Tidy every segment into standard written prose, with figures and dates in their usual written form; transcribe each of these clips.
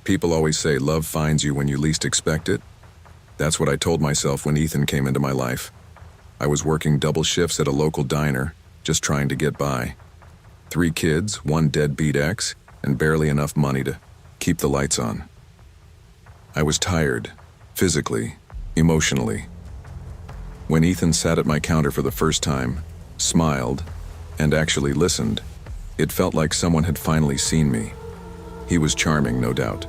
People always say love finds you when you least expect it. That's what I told myself when Ethan came into my life. I was working double shifts at a local diner, just trying to get by. 3 kids, 1 deadbeat ex, and barely enough money to keep the lights on. I was tired, physically, emotionally. When Ethan sat at my counter for the first time, smiled, and actually listened, it felt like someone had finally seen me. He was charming, no doubt.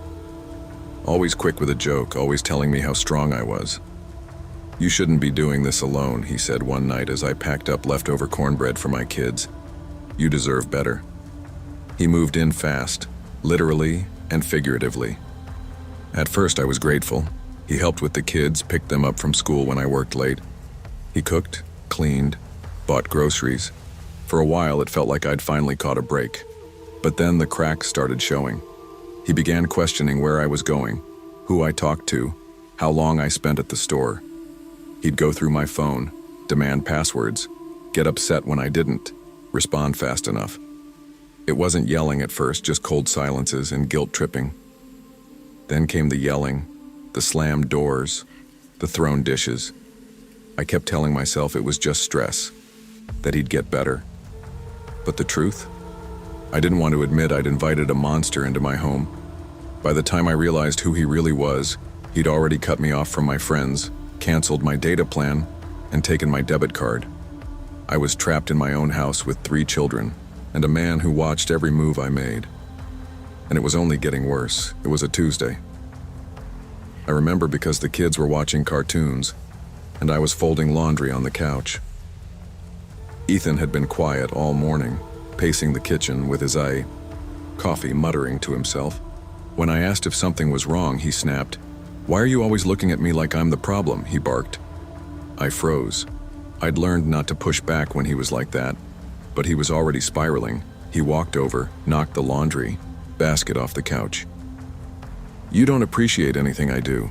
Always quick with a joke, always telling me how strong I was. "You shouldn't be doing this alone," he said one night as I packed up leftover cornbread for my kids. "You deserve better." He moved in fast, literally and figuratively. At first I was grateful. He helped with the kids, picked them up from school when I worked late. He cooked, cleaned, bought groceries. For a while it felt like I'd finally caught a break. But then the cracks started showing. He began questioning where I was going, who I talked to, how long I spent at the store. He'd go through my phone, demand passwords, get upset when I didn't respond fast enough. It wasn't yelling at first, just cold silences and guilt tripping. Then came the yelling, the slammed doors, the thrown dishes. I kept telling myself it was just stress, that he'd get better. But the truth? I didn't want to admit I'd invited a monster into my home. By the time I realized who he really was, he'd already cut me off from my friends, canceled my data plan, and taken my debit card. I was trapped in my own house with 3 children, and a man who watched every move I made. And it was only getting worse. It was a Tuesday. I remember because the kids were watching cartoons, and I was folding laundry on the couch. Ethan had been quiet all morning, pacing the kitchen with his coffee, muttering to himself. When I asked if something was wrong, he snapped. "Why are you always looking at me like I'm the problem?" he barked. I froze. I'd learned not to push back when he was like that, but he was already spiraling. He walked over, knocked the laundry basket off the couch. "You don't appreciate anything I do.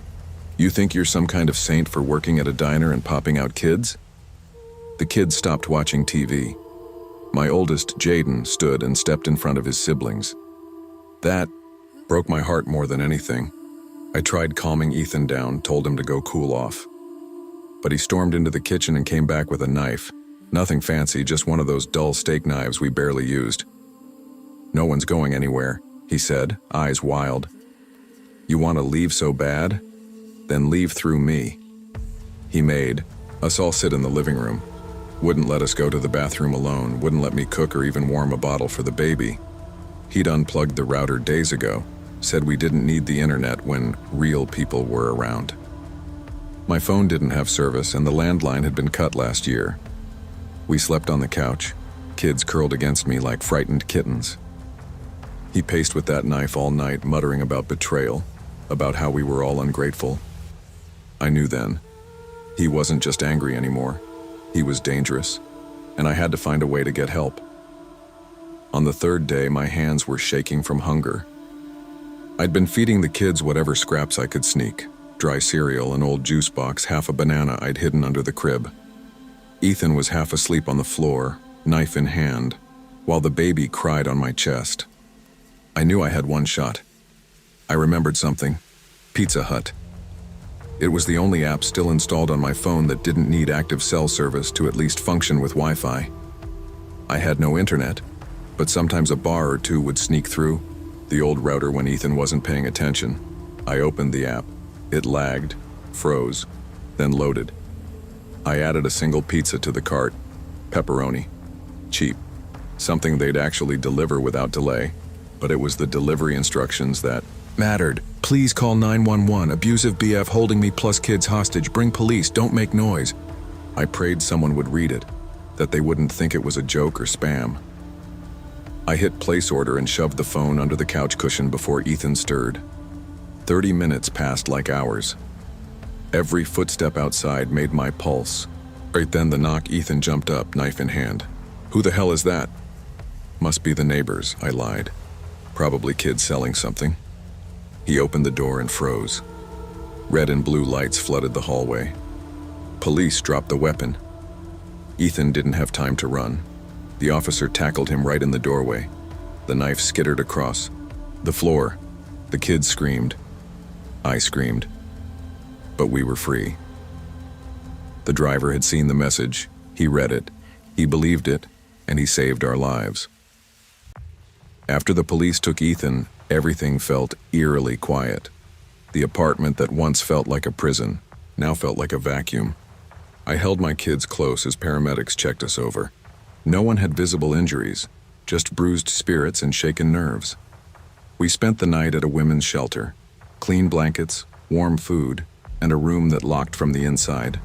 You think you're some kind of saint for working at a diner and popping out kids?" The kids stopped watching TV. My oldest, Jaden, stood and stepped in front of his siblings. That broke my heart more than anything. I tried calming Ethan down, told him to go cool off. But he stormed into the kitchen and came back with a knife. Nothing fancy, just one of those dull steak knives we barely used. "No one's going anywhere," he said, eyes wild. "You want to leave so bad? Then leave through me." He made us all sit in the living room. Wouldn't let us go to the bathroom alone, wouldn't let me cook or even warm a bottle for the baby. He'd unplugged the router days ago, said we didn't need the internet when real people were around. My phone didn't have service and the landline had been cut last year. We slept on the couch, kids curled against me like frightened kittens. He paced with that knife all night, muttering about betrayal, about how we were all ungrateful. I knew then. He wasn't just angry anymore. He was dangerous, and I had to find a way to get help. On the 3rd day, my hands were shaking from hunger. I'd been feeding the kids whatever scraps I could sneak, dry cereal, an old juice box, half a banana I'd hidden under the crib. Ethan was half asleep on the floor, knife in hand, while the baby cried on my chest. I knew I had one shot. I remembered something. Pizza Hut. It was the only app still installed on my phone that didn't need active cell service to at least function with Wi-Fi. I had no internet, but sometimes a bar or two would sneak through, the old router when Ethan wasn't paying attention. I opened the app. It lagged, froze, then loaded. I added a single pizza to the cart. Pepperoni. Cheap. Something they'd actually deliver without delay. But it was the delivery instructions that mattered. "Please call 911, abusive BF holding me plus kids hostage, bring police, don't make noise." I prayed someone would read it, that they wouldn't think it was a joke or spam. I hit place order and shoved the phone under the couch cushion before Ethan stirred. 30 minutes passed like hours. Every footstep outside made my pulse. Right then the knock, Ethan jumped up, knife in hand. "Who the hell is that?" "Must be the neighbors," I lied. "Probably kids selling something." He opened the door and froze. Red and blue lights flooded the hallway. Police dropped the weapon. Ethan didn't have time to run. The officer tackled him right in the doorway. The knife skittered across the floor. The kids screamed. I screamed. But we were free. The driver had seen the message, he read it, he believed it, and he saved our lives. After the police took Ethan, everything felt eerily quiet. The apartment that once felt like a prison now felt like a vacuum. I held my kids close as paramedics checked us over. No one had visible injuries, just bruised spirits and shaken nerves. We spent the night at a women's shelter. Clean blankets, warm food, and a room that locked from the inside.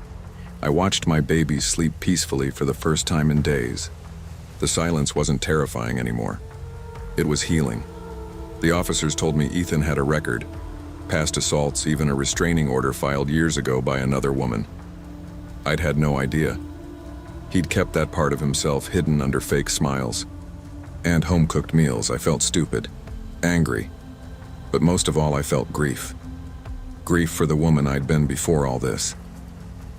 I watched my babies sleep peacefully for the first time in days. The silence wasn't terrifying anymore. It was healing. The officers told me Ethan had a record, past assaults, even a restraining order filed years ago by another woman. I'd had no idea. He'd kept that part of himself hidden under fake smiles. And home-cooked meals. I felt stupid, angry, but most of all I felt grief. Grief for the woman I'd been before all this.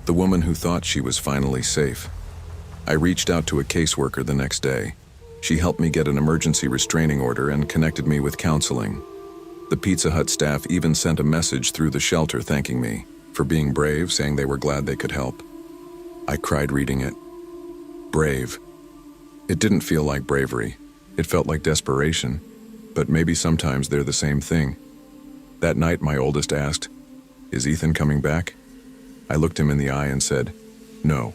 The woman who thought she was finally safe. I reached out to a caseworker the next day. She helped me get an emergency restraining order and connected me with counseling. The Pizza Hut staff even sent a message through the shelter thanking me for being brave, saying they were glad they could help. I cried reading it. Brave. It didn't feel like bravery. It felt like desperation, but maybe sometimes they're the same thing. That night, my oldest asked, "Is Ethan coming back?" I looked him in the eye and said, "No,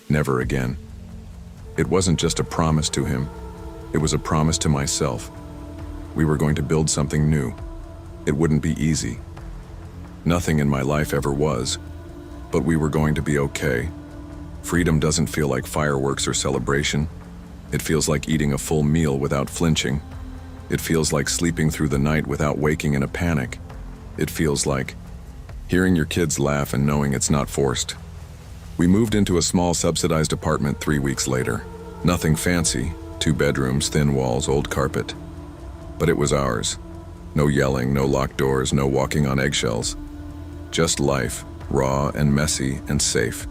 never again." It wasn't just a promise to him. It was a promise to myself. We were going to build something new. It wouldn't be easy. Nothing in my life ever was, but we were going to be okay. Freedom doesn't feel like fireworks or celebration. It feels like eating a full meal without flinching. It feels like sleeping through the night without waking in a panic. It feels like hearing your kids laugh and knowing it's not forced. We moved into a small subsidized apartment 3 weeks later. Nothing fancy, 2 bedrooms, thin walls, old carpet. But it was ours. No yelling, no locked doors, no walking on eggshells. Just life, raw and messy and safe.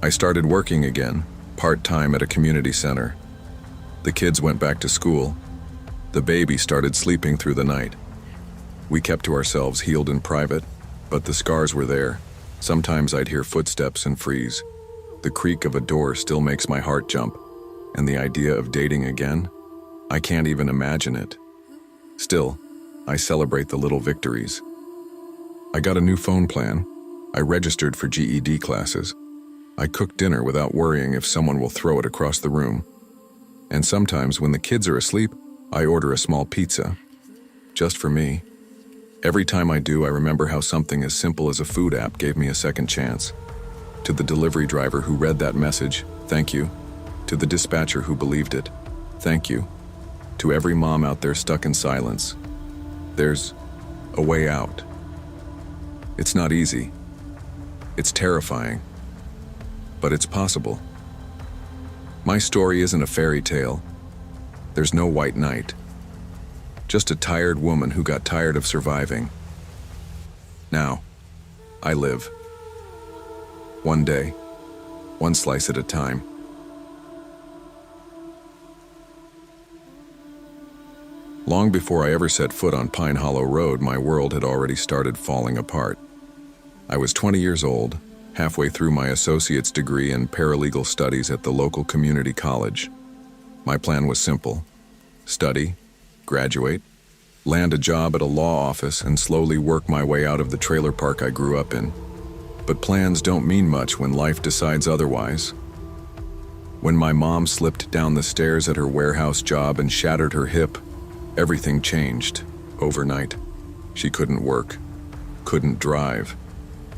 I started working again, part-time at a community center. The kids went back to school. The baby started sleeping through the night. We kept to ourselves, healed in private, but the scars were there. Sometimes I'd hear footsteps and freeze. The creak of a door still makes my heart jump, and the idea of dating again, I can't even imagine it. Still, I celebrate the little victories. I got a new phone plan. I registered for GED classes. I cook dinner without worrying if someone will throw it across the room. And sometimes when the kids are asleep, I order a small pizza. Just for me. Every time I do, I remember how something as simple as a food app gave me a second chance. To the delivery driver who read that message, thank you. To the dispatcher who believed it, thank you. To every mom out there stuck in silence, there's a way out. It's not easy. It's terrifying. But it's possible. My story isn't a fairy tale. There's no white knight. Just a tired woman who got tired of surviving. Now, I live. One day, one slice at a time. Long before I ever set foot on Pine Hollow Road, my world had already started falling apart. I was 20 years old, halfway through my associate's degree in paralegal studies at the local community college. My plan was simple: study, graduate, land a job at a law office, and slowly work my way out of the trailer park I grew up in. But plans don't mean much when life decides otherwise. When my mom slipped down the stairs at her warehouse job and shattered her hip, everything changed overnight. She couldn't work, couldn't drive.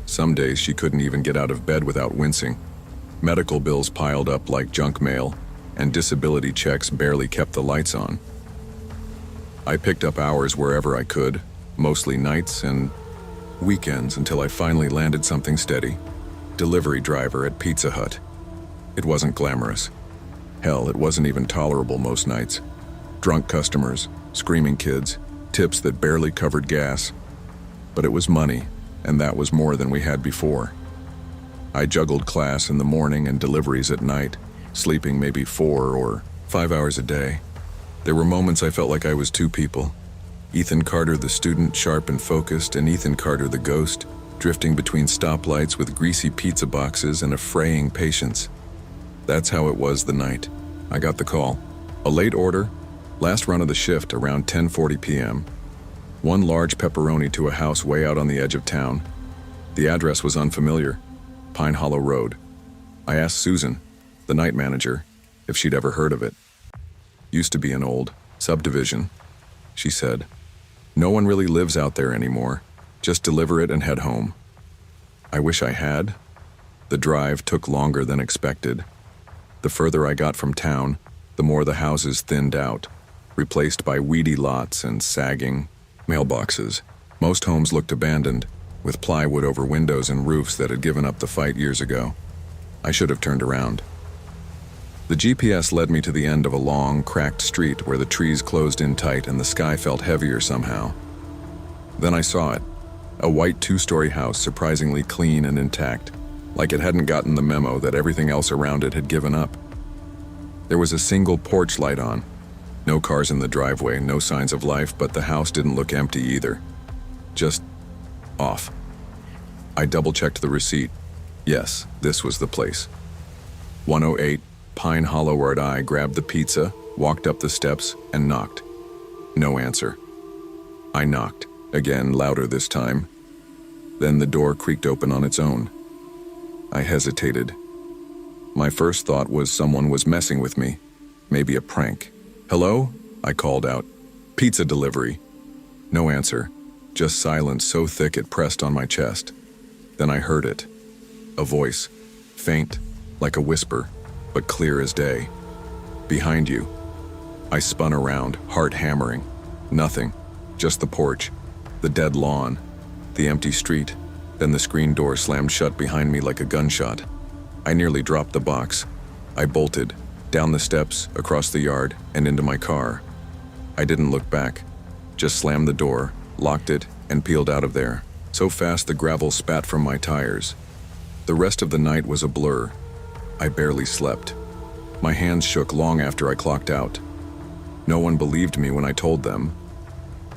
Some days she couldn't even get out of bed without wincing. Medical bills piled up like junk mail, and disability checks barely kept the lights on. I picked up hours wherever I could, mostly nights and weekends, until I finally landed something steady. Delivery driver at Pizza Hut. It wasn't glamorous. Hell, it wasn't even tolerable most nights. Drunk customers, screaming kids, tips that barely covered gas. But it was money, and that was more than we had before. I juggled class in the morning and deliveries at night, sleeping maybe 4 or 5 hours a day. There were moments I felt like I was 2 people. Ethan Carter the student, sharp and focused, and Ethan Carter the ghost, drifting between stoplights with greasy pizza boxes and a fraying patience. That's how it was the night I got the call. A late order, last run of the shift around 10:40 p.m. One large pepperoni to a house way out on the edge of town. The address was unfamiliar, Pine Hollow Road. I asked Susan, the night manager, if she'd ever heard of it. Used to be an old subdivision, she said. No one really lives out there anymore. Just deliver it and head home. I wish I had. The drive took longer than expected. The further I got from town, the more the houses thinned out, replaced by weedy lots and sagging mailboxes. Most homes looked abandoned, with plywood over windows and roofs that had given up the fight years ago. I should have turned around. The GPS led me to the end of a long, cracked street where the trees closed in tight and the sky felt heavier somehow. Then I saw it, a white two-story house surprisingly clean and intact, like it hadn't gotten the memo that everything else around it had given up. There was a single porch light on. No cars in the driveway, no signs of life, but the house didn't look empty either. Just off. I double-checked the receipt. Yes, this was the place. 108 Pine Hollow Road. I grabbed the pizza, walked up the steps, and knocked. No answer. I knocked, again, louder this time. Then the door creaked open on its own. I hesitated. My first thought was someone was messing with me. Maybe a prank. Hello? I called out. Pizza delivery. No answer. Just silence so thick it pressed on my chest. Then I heard it. A voice. Faint, like a whisper, but clear as day. Behind you. I spun around, heart hammering. Nothing. Just the porch. The dead lawn. The empty street. Then the screen door slammed shut behind me like a gunshot. I nearly dropped the box. I bolted, down the steps, across the yard, and into my car. I didn't look back. Just slammed the door, locked it, and peeled out of there, so fast the gravel spat from my tires. The rest of the night was a blur. I barely slept. My hands shook long after I clocked out. No one believed me when I told them.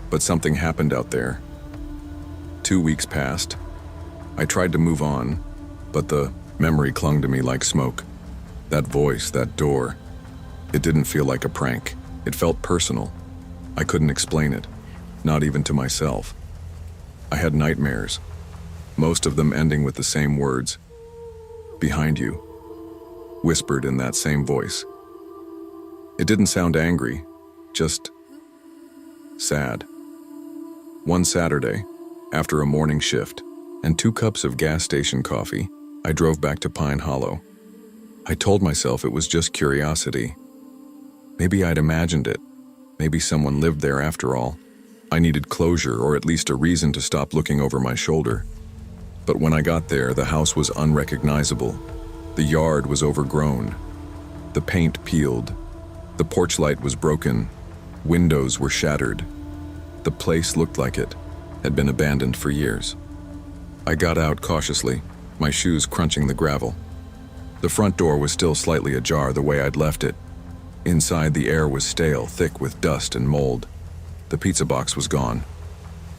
But something happened out there. 2 weeks passed. I tried to move on, but the memory clung to me like smoke. That voice, that door. It didn't feel like a prank. It felt personal. I couldn't explain it, not even to myself. I had nightmares, most of them ending with the same words. Behind you, whispered in that same voice. It didn't sound angry, just sad. One Saturday, after a morning shift and 2 cups of gas station coffee, I drove back to Pine Hollow. I told myself it was just curiosity. Maybe I'd imagined it. Maybe someone lived there after all. I needed closure, or at least a reason to stop looking over my shoulder. But when I got there, the house was unrecognizable. The yard was overgrown. The paint peeled. The porch light was broken. Windows were shattered. The place looked like it had been abandoned for years. I got out cautiously, my shoes crunching the gravel. The front door was still slightly ajar the way I'd left it. Inside, the air was stale, thick with dust and mold. The pizza box was gone.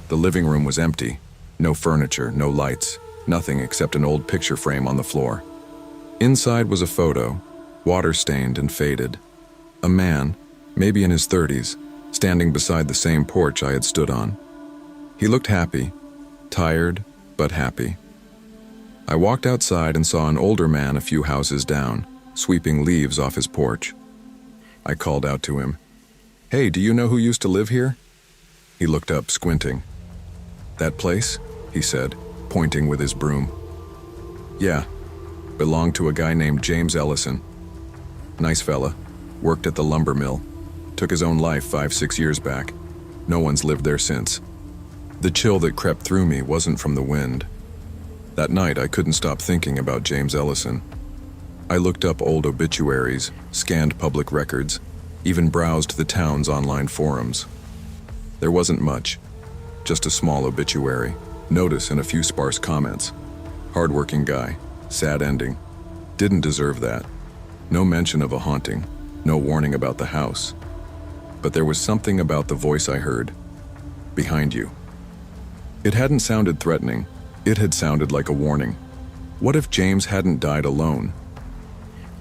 The living room was empty. No furniture, no lights, nothing except an old picture frame on the floor. Inside was a photo, water-stained and faded. A man, maybe in his 30s, standing beside the same porch I had stood on. He looked happy, tired, but happy. I walked outside and saw an older man a few houses down, sweeping leaves off his porch. I called out to him, "Hey, do you know who used to live here?" He looked up, squinting. "That place?" he said, pointing with his broom. "Yeah, belonged to a guy named James Ellison. Nice fella, worked at the lumber mill. Took his own life 5-6 years back. No one's lived there since." The chill that crept through me wasn't from the wind. That night, I couldn't stop thinking about James Ellison. I looked up old obituaries, scanned public records, even browsed the town's online forums. There wasn't much, just a small obituary, notice and a few sparse comments. Hardworking guy, sad ending. Didn't deserve that. No mention of a haunting, no warning about the house. But there was something about the voice I heard. Behind you. It hadn't sounded threatening. It had sounded like a warning. What if James hadn't died alone?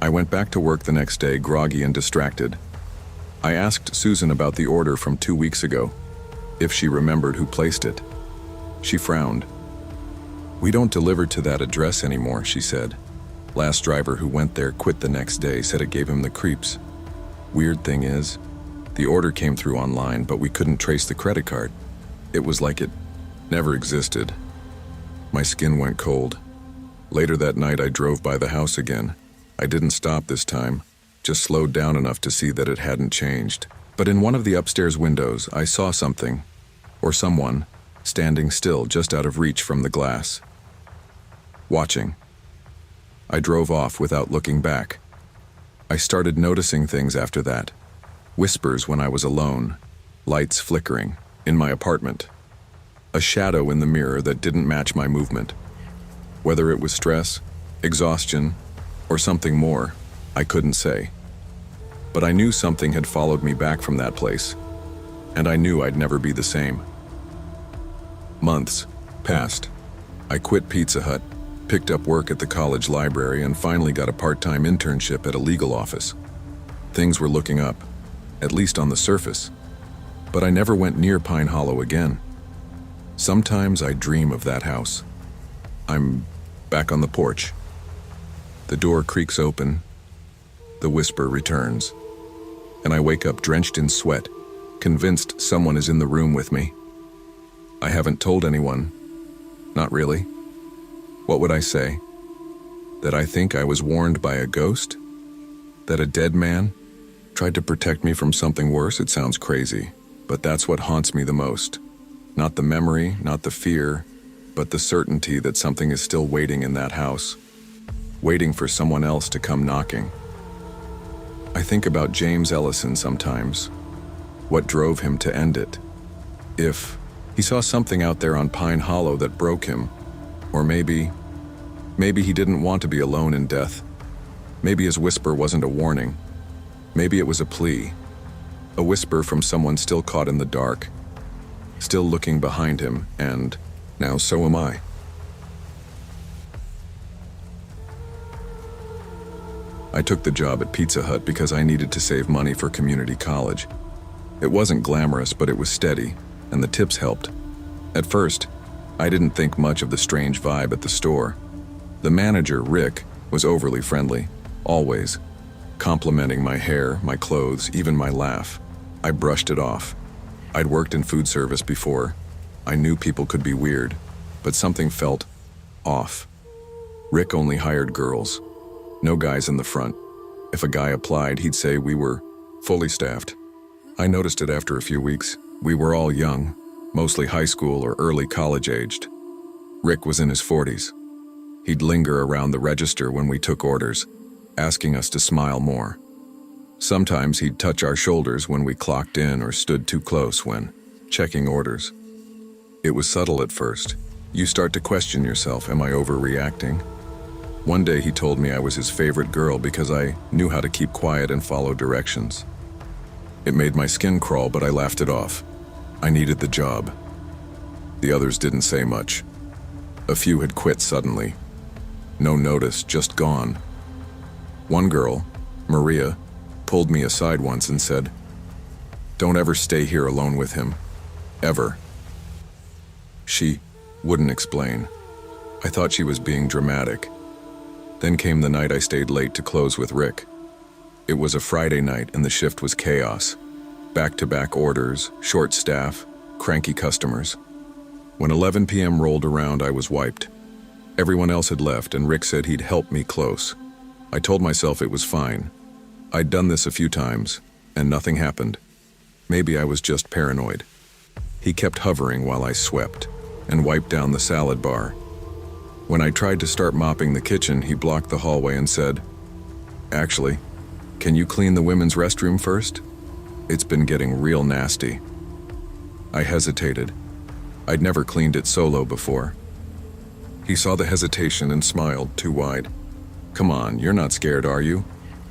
I went back to work the next day, groggy and distracted. I asked Susan about the order from 2 weeks ago, if she remembered who placed it. She frowned. "We don't deliver to that address anymore," she said. "Last driver who went there quit the next day, said it gave him the creeps. Weird thing is, the order came through online, but we couldn't trace the credit card. It was like it never existed." My skin went cold. Later that night, I drove by the house again. I didn't stop this time, just slowed down enough to see that it hadn't changed. But in one of the upstairs windows, I saw something, or someone, standing still just out of reach from the glass. Watching. I drove off without looking back. I started noticing things after that. Whispers when I was alone, lights flickering, in my apartment. A shadow in the mirror that didn't match my movement. Whether it was stress, exhaustion, or something more, I couldn't say. But I knew something had followed me back from that place, and I knew I'd never be the same. Months passed. I quit Pizza Hut, picked up work at the college library, and finally got a part-time internship at a legal office. Things were looking up, at least on the surface, but I never went near Pine Hollow again. Sometimes I dream of that house. I'm back on the porch. The door creaks open, the whisper returns, and I wake up drenched in sweat, convinced someone is in the room with me. I haven't told anyone. Not really. What would I say? That I think I was warned by a ghost? That a dead man tried to protect me from something worse? It sounds crazy, but that's what haunts me the most. Not the memory, not the fear, but the certainty that something is still waiting in that house, waiting for someone else to come knocking. I think about James Ellison sometimes. What drove him to end it? If he saw something out there on Pine Hollow that broke him, or maybe he didn't want to be alone in death. Maybe his whisper wasn't a warning. Maybe it was a plea, a whisper from someone still caught in the dark, still looking behind him, and now so am I. I took the job at Pizza Hut because I needed to save money for community college. It wasn't glamorous, but it was steady, and the tips helped. At first, I didn't think much of the strange vibe at the store. The manager, Rick, was overly friendly, always, complimenting my hair, my clothes, even my laugh. I brushed it off. I'd worked in food service before. I knew people could be weird, but something felt off. Rick only hired girls. No guys in the front. If a guy applied, he'd say we were fully staffed. I noticed it after a few weeks. We were all young, mostly high school or early college-aged. Rick was in his 40s. He'd linger around the register when we took orders, asking us to smile more. Sometimes he'd touch our shoulders when we clocked in or stood too close when checking orders. It was subtle at first. You start to question yourself, am I overreacting? One day he told me I was his favorite girl because I knew how to keep quiet and follow directions. It made my skin crawl, but I laughed it off. I needed the job. The others didn't say much. A few had quit suddenly. No notice, just gone. One girl, Maria, pulled me aside once and said, "Don't ever stay here alone with him. Ever." She wouldn't explain. I thought she was being dramatic. Then came the night I stayed late to close with Rick. It was a Friday night and the shift was chaos. Back-to-back orders, short staff, cranky customers. When 11 p.m. rolled around, I was wiped. Everyone else had left and Rick said he'd help me close. I told myself it was fine. I'd done this a few times, and nothing happened. Maybe I was just paranoid. He kept hovering while I swept and wiped down the salad bar. When I tried to start mopping the kitchen, he blocked the hallway and said, "Actually, can you clean the women's restroom first? It's been getting real nasty." I hesitated. I'd never cleaned it solo before. He saw the hesitation and smiled too wide. "Come on, you're not scared, are you?"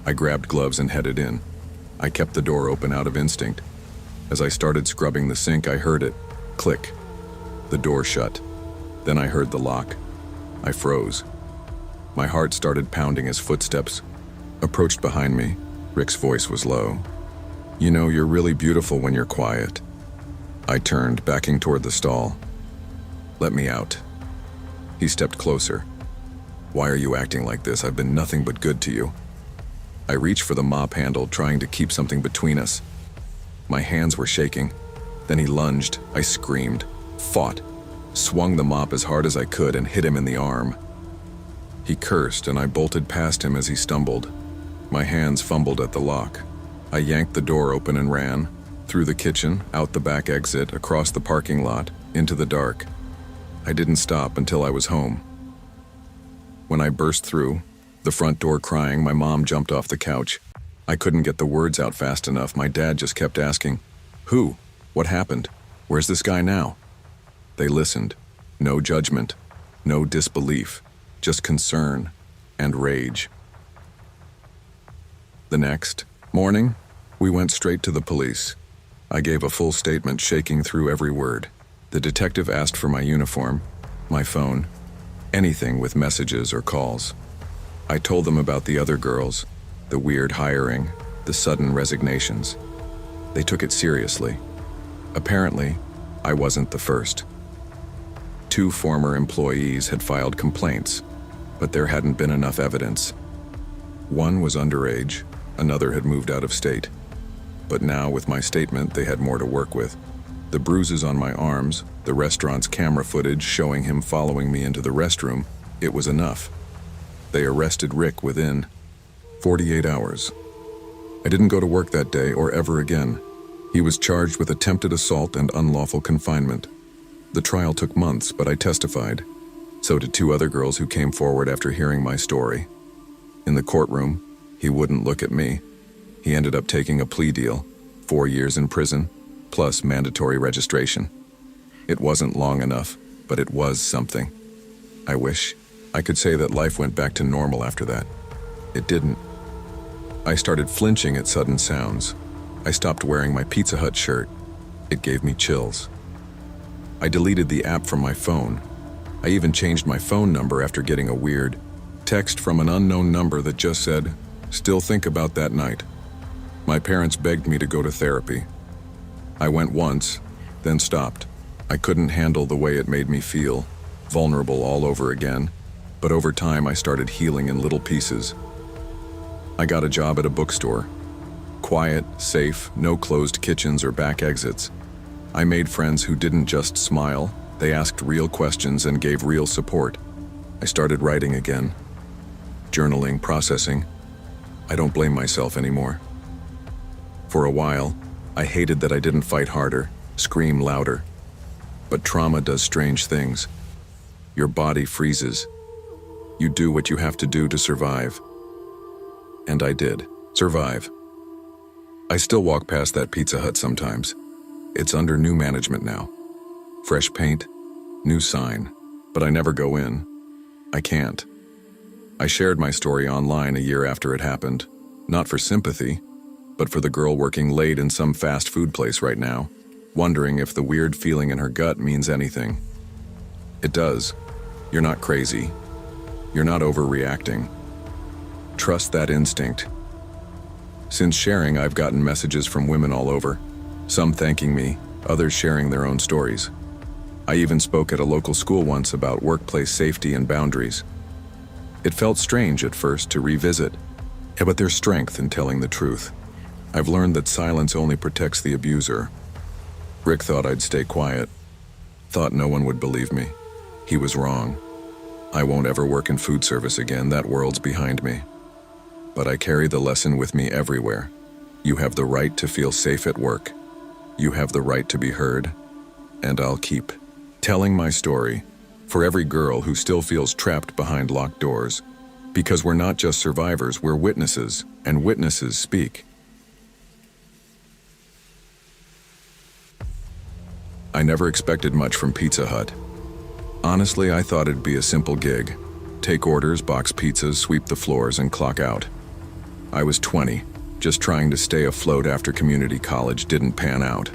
I grabbed gloves and headed in. I kept the door open out of instinct. As I started scrubbing the sink, I heard it Click. The door shut. Then I heard the lock. I froze. My heart started pounding as footsteps approached behind me. Rick's voice was low. "You know, you're really beautiful when you're quiet." I turned, backing toward the stall. "Let me out." He stepped closer. "Why are you acting like this? I've been nothing but good to you." I reached for the mop handle, trying to keep something between us. My hands were shaking. Then he lunged. I screamed, fought, swung the mop as hard as I could and hit him in the arm. He cursed, and I bolted past him as he stumbled. My hands fumbled at the lock. I yanked the door open and ran, through the kitchen, out the back exit, across the parking lot, into the dark. I didn't stop until I was home. When I burst through, the front door crying, my mom jumped off the couch. I couldn't get the words out fast enough. My dad just kept asking, "Who? What happened? Where's this guy now?" They listened. No judgment, no disbelief, just concern and rage. The next morning, we went straight to the police. I gave a full statement, shaking through every word. The detective asked for my uniform, my phone, anything with messages or calls. I told them about the other girls, the weird hiring, the sudden resignations. They took it seriously. Apparently, I wasn't the first. 2 former employees had filed complaints, but there hadn't been enough evidence. One was underage, another had moved out of state. But now, with my statement, they had more to work with. The bruises on my arms, the restaurant's camera footage showing him following me into the restroom, it was enough. They arrested Rick within 48 hours. I didn't go to work that day or ever again. He was charged with attempted assault and unlawful confinement. The trial took months, but I testified. So did 2 other girls who came forward after hearing my story. In the courtroom, he wouldn't look at me. He ended up taking a plea deal, 4 years in prison, plus mandatory registration. It wasn't long enough, but it was something. I wish I could say that life went back to normal after that. It didn't. I started flinching at sudden sounds. I stopped wearing my Pizza Hut shirt. It gave me chills. I deleted the app from my phone. I even changed my phone number after getting a weird text from an unknown number that just said, "Still think about that night." My parents begged me to go to therapy. I went once, then stopped. I couldn't handle the way it made me feel, vulnerable all over again. But over time, I started healing in little pieces. I got a job at a bookstore. Quiet, safe, no closed kitchens or back exits. I made friends who didn't just smile. They asked real questions and gave real support. I started writing again. Journaling, processing. I don't blame myself anymore. For a while, I hated that I didn't fight harder, scream louder. But trauma does strange things. Your body freezes. You do what you have to do to survive. And I did survive. I still walk past that Pizza Hut sometimes. It's under new management now. Fresh paint, new sign, but I never go in. I can't. I shared my story online a year after it happened, not for sympathy, but for the girl working late in some fast food place right now, wondering if the weird feeling in her gut means anything. It does. You're not crazy. You're not overreacting. Trust that instinct. Since sharing, I've gotten messages from women all over, some thanking me, others sharing their own stories. I even spoke at a local school once about workplace safety and boundaries. It felt strange at first to revisit, but there's strength in telling the truth. I've learned that silence only protects the abuser. Rick thought I'd stay quiet, thought no one would believe me. He was wrong. I won't ever work in food service again, that world's behind me. But I carry the lesson with me everywhere. You have the right to feel safe at work. You have the right to be heard. And I'll keep telling my story for every girl who still feels trapped behind locked doors. Because we're not just survivors, we're witnesses, and witnesses speak. I never expected much from Pizza Hut. Honestly, I thought it'd be a simple gig. Take orders, box pizzas, sweep the floors, and clock out. I was 20, just trying to stay afloat after community college didn't pan out.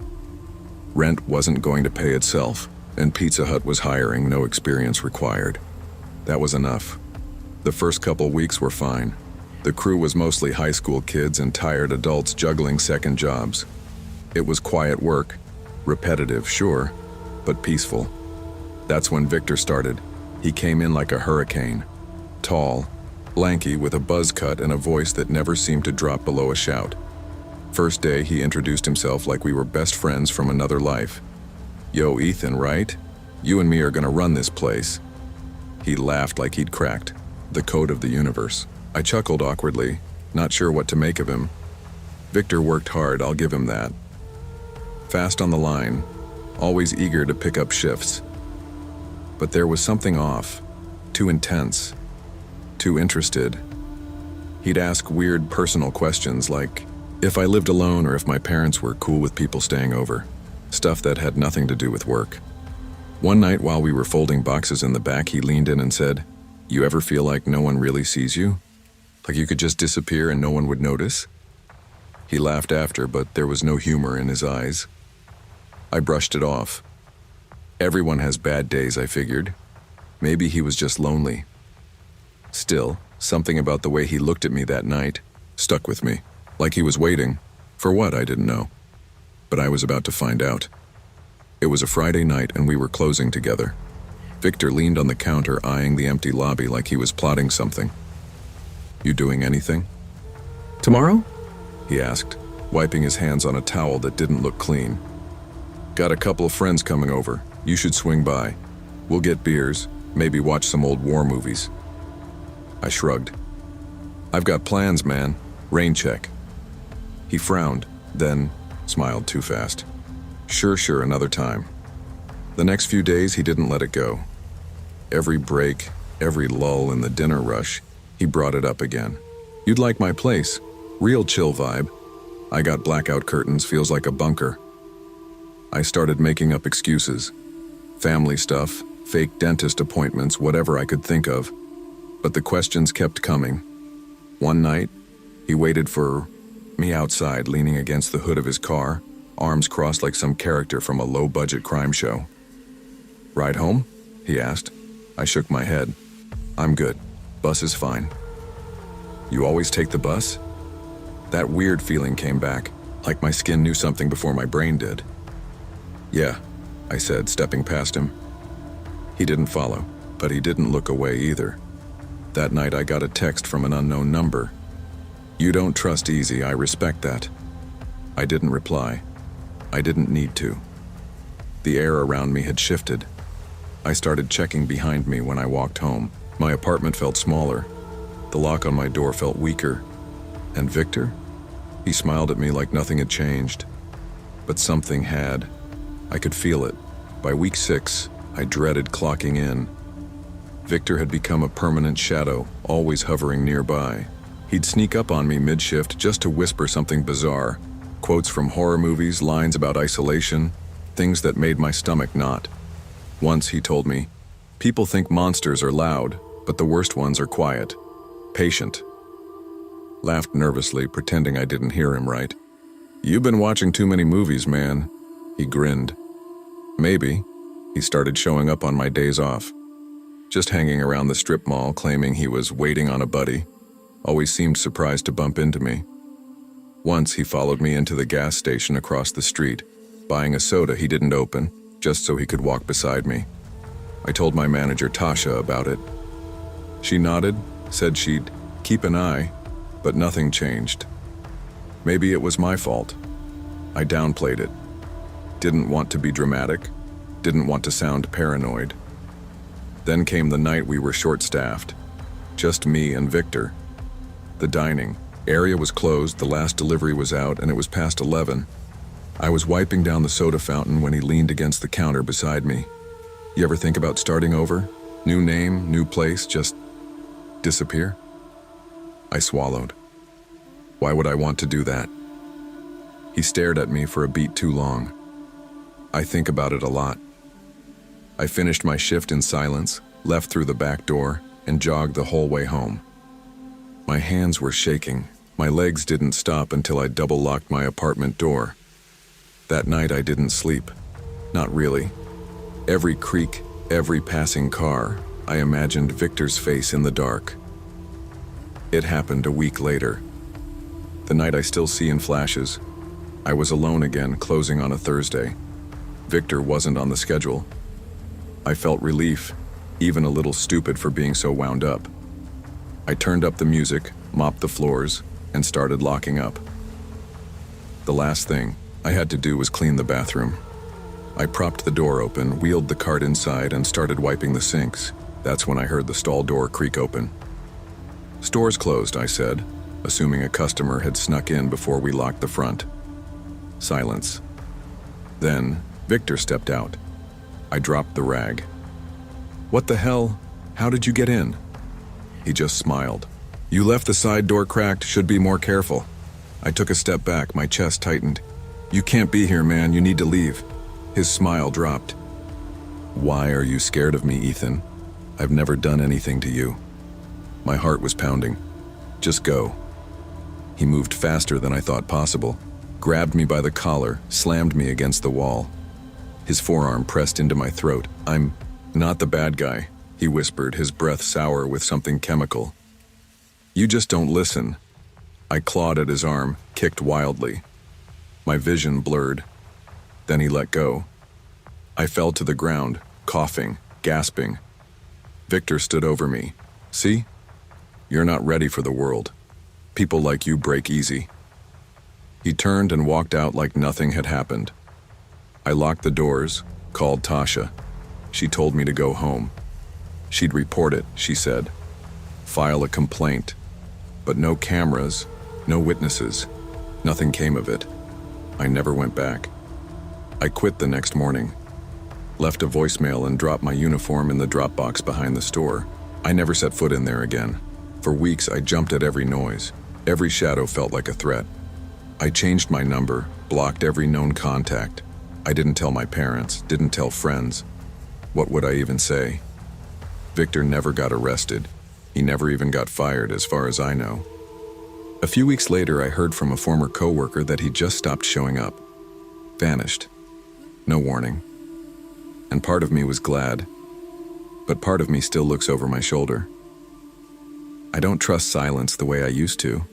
Rent wasn't going to pay itself, and Pizza Hut was hiring, no experience required. That was enough. The first couple weeks were fine. The crew was mostly high school kids and tired adults juggling second jobs. It was quiet work, repetitive, sure, but peaceful. That's when Victor started. He came in like a hurricane. Tall, lanky, with a buzz cut and a voice that never seemed to drop below a shout. First day, he introduced himself like we were best friends from another life. "Yo, Ethan, right? You and me are gonna run this place." He laughed like he'd cracked the code of the universe. I chuckled awkwardly, not sure what to make of him. Victor worked hard, I'll give him that. Fast on the line, always eager to pick up shifts. But there was something off, too intense, too interested. He'd ask weird personal questions like if I lived alone or if my parents were cool with people staying over, stuff that had nothing to do with work. One night while we were folding boxes in the back, he leaned in and said, "You ever feel like no one really sees you? Like you could just disappear and no one would notice?" He laughed after, but there was no humor in his eyes. I brushed it off. Everyone has bad days, I figured. Maybe he was just lonely. Still, something about the way he looked at me that night stuck with me. Like he was waiting. For what, I didn't know. But I was about to find out. It was a Friday night and we were closing together. Victor leaned on the counter, eyeing the empty lobby like he was plotting something. "You doing anything?" Tomorrow? He asked, wiping his hands on a towel that didn't look clean. "Got a couple of friends coming over. You should swing by. We'll get beers, maybe watch some old war movies." I shrugged. "I've got plans, man. Rain check." He frowned, then smiled too fast. Sure, another time." The next few days, he didn't let it go. Every break, every lull in the dinner rush, he brought it up again. "You'd like my place. Real chill vibe. I got blackout curtains, feels like a bunker." I started making up excuses. Family stuff, fake dentist appointments, whatever I could think of. But the questions kept coming. One night, he waited for me outside, leaning against the hood of his car, arms crossed like some character from a low-budget crime show. "Ride home?" he asked. I shook my head. "I'm good. Bus is fine." "You always take the bus?" That weird feeling came back, like my skin knew something before my brain did. "Yeah," I said, stepping past him. He didn't follow, but he didn't look away either. That night I got a text from an unknown number. "You don't trust easy, I respect that." I didn't reply. I didn't need to. The air around me had shifted. I started checking behind me when I walked home. My apartment felt smaller. The lock on my door felt weaker. And Victor? He smiled at me like nothing had changed. But something had. I could feel it. By week 6, I dreaded clocking in. Victor had become a permanent shadow, always hovering nearby. He'd sneak up on me mid-shift just to whisper something bizarre. Quotes from horror movies, lines about isolation, things that made my stomach knot. Once he told me, "People think monsters are loud, but the worst ones are quiet. Patient." Laughed nervously, pretending I didn't hear him right. "You've been watching too many movies, man." He grinned. "Maybe." He started showing up on my days off. Just hanging around the strip mall, claiming he was waiting on a buddy. Always seemed surprised to bump into me. Once he followed me into the gas station across the street, buying a soda he didn't open, just so he could walk beside me. I told my manager Tasha about it. She nodded, said she'd keep an eye, but nothing changed. Maybe it was my fault. I downplayed it. Didn't want to be dramatic, didn't want to sound paranoid. Then came the night we were short-staffed. Just me and Victor. The dining area was closed, the last delivery was out, and it was past 11. I was wiping down the soda fountain when he leaned against the counter beside me. "You ever think about starting over? New name, new place, just disappear?" I swallowed. Why would I want to do that? He stared at me for a beat too long. I think about it a lot. I finished my shift in silence, left through the back door, and jogged the whole way home. My hands were shaking. My legs didn't stop until I double-locked my apartment door. That night I didn't sleep. Not really. Every creak, every passing car, I imagined Victor's face in the dark. It happened a week later. The night I still see in flashes. I was alone again, closing on a Thursday. Victor wasn't on the schedule. I felt relief, even a little stupid for being so wound up. I turned up the music, mopped the floors, and started locking up. The last thing I had to do was clean the bathroom. I propped the door open, wheeled the cart inside, and started wiping the sinks. That's when I heard the stall door creak open. "Store's closed," I said, assuming a customer had snuck in before we locked the front. Silence. Then, Victor stepped out. I dropped the rag. "What the hell? How did you get in?" He just smiled. "You left the side door cracked, should be more careful." I took a step back, my chest tightened. "You can't be here, man, you need to leave." His smile dropped. "Why are you scared of me, Ethan? I've never done anything to you." My heart was pounding. "Just go." He moved faster than I thought possible, grabbed me by the collar, slammed me against the wall. His forearm pressed into my throat. "I'm not the bad guy," he whispered, his breath sour with something chemical. "You just don't listen." I clawed at his arm, kicked wildly. My vision blurred. Then he let go. I fell to the ground, coughing, gasping. Victor stood over me. "See? You're not ready for the world. People like you break easy." He turned and walked out like nothing had happened. I locked the doors, called Tasha. She told me to go home. She'd report it, she said. File a complaint. But no cameras, no witnesses. Nothing came of it. I never went back. I quit the next morning. Left a voicemail and dropped my uniform in the drop box behind the store. I never set foot in there again. For weeks, I jumped at every noise. Every shadow felt like a threat. I changed my number, blocked every known contact. I didn't tell my parents, didn't tell friends. What would I even say? Victor never got arrested. He never even got fired, as far as I know. A few weeks later, I heard from a former coworker that he just stopped showing up. Vanished. No warning. And part of me was glad. But part of me still looks over my shoulder. I don't trust silence the way I used to.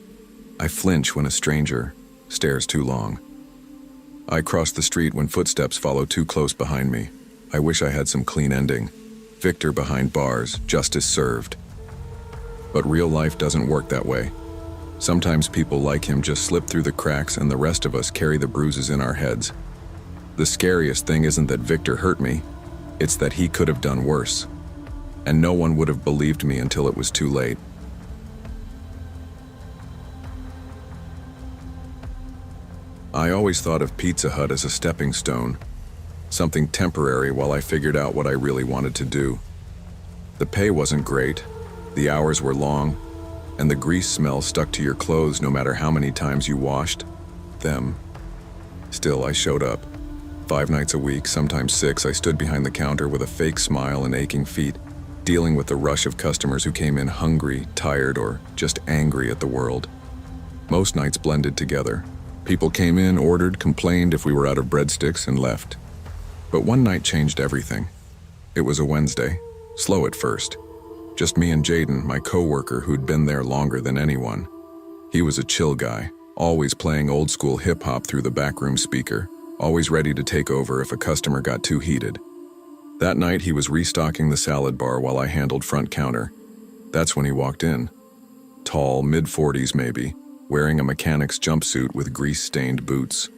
I flinch when a stranger stares too long. I cross the street when footsteps follow too close behind me. I wish I had some clean ending. Victor behind bars, justice served. But real life doesn't work that way. Sometimes people like him just slip through the cracks and the rest of us carry the bruises in our heads. The scariest thing isn't that Victor hurt me, it's that he could have done worse. And no one would have believed me until it was too late. I always thought of Pizza Hut as a stepping stone, something temporary while I figured out what I really wanted to do. The pay wasn't great, the hours were long, and the grease smell stuck to your clothes no matter how many times you washed them. Still, I showed up. 5 nights a week, sometimes 6, I stood behind the counter with a fake smile and aching feet, dealing with the rush of customers who came in hungry, tired, or just angry at the world. Most nights blended together. People came in, ordered, complained if we were out of breadsticks, and left. But one night changed everything. It was a Wednesday, slow at first. Just me and Jaden, my coworker who'd been there longer than anyone. He was a chill guy, always playing old-school hip-hop through the backroom speaker, always ready to take over if a customer got too heated. That night, he was restocking the salad bar while I handled front counter. That's when he walked in. Tall, mid-40s maybe, wearing a mechanic's jumpsuit with grease-stained boots.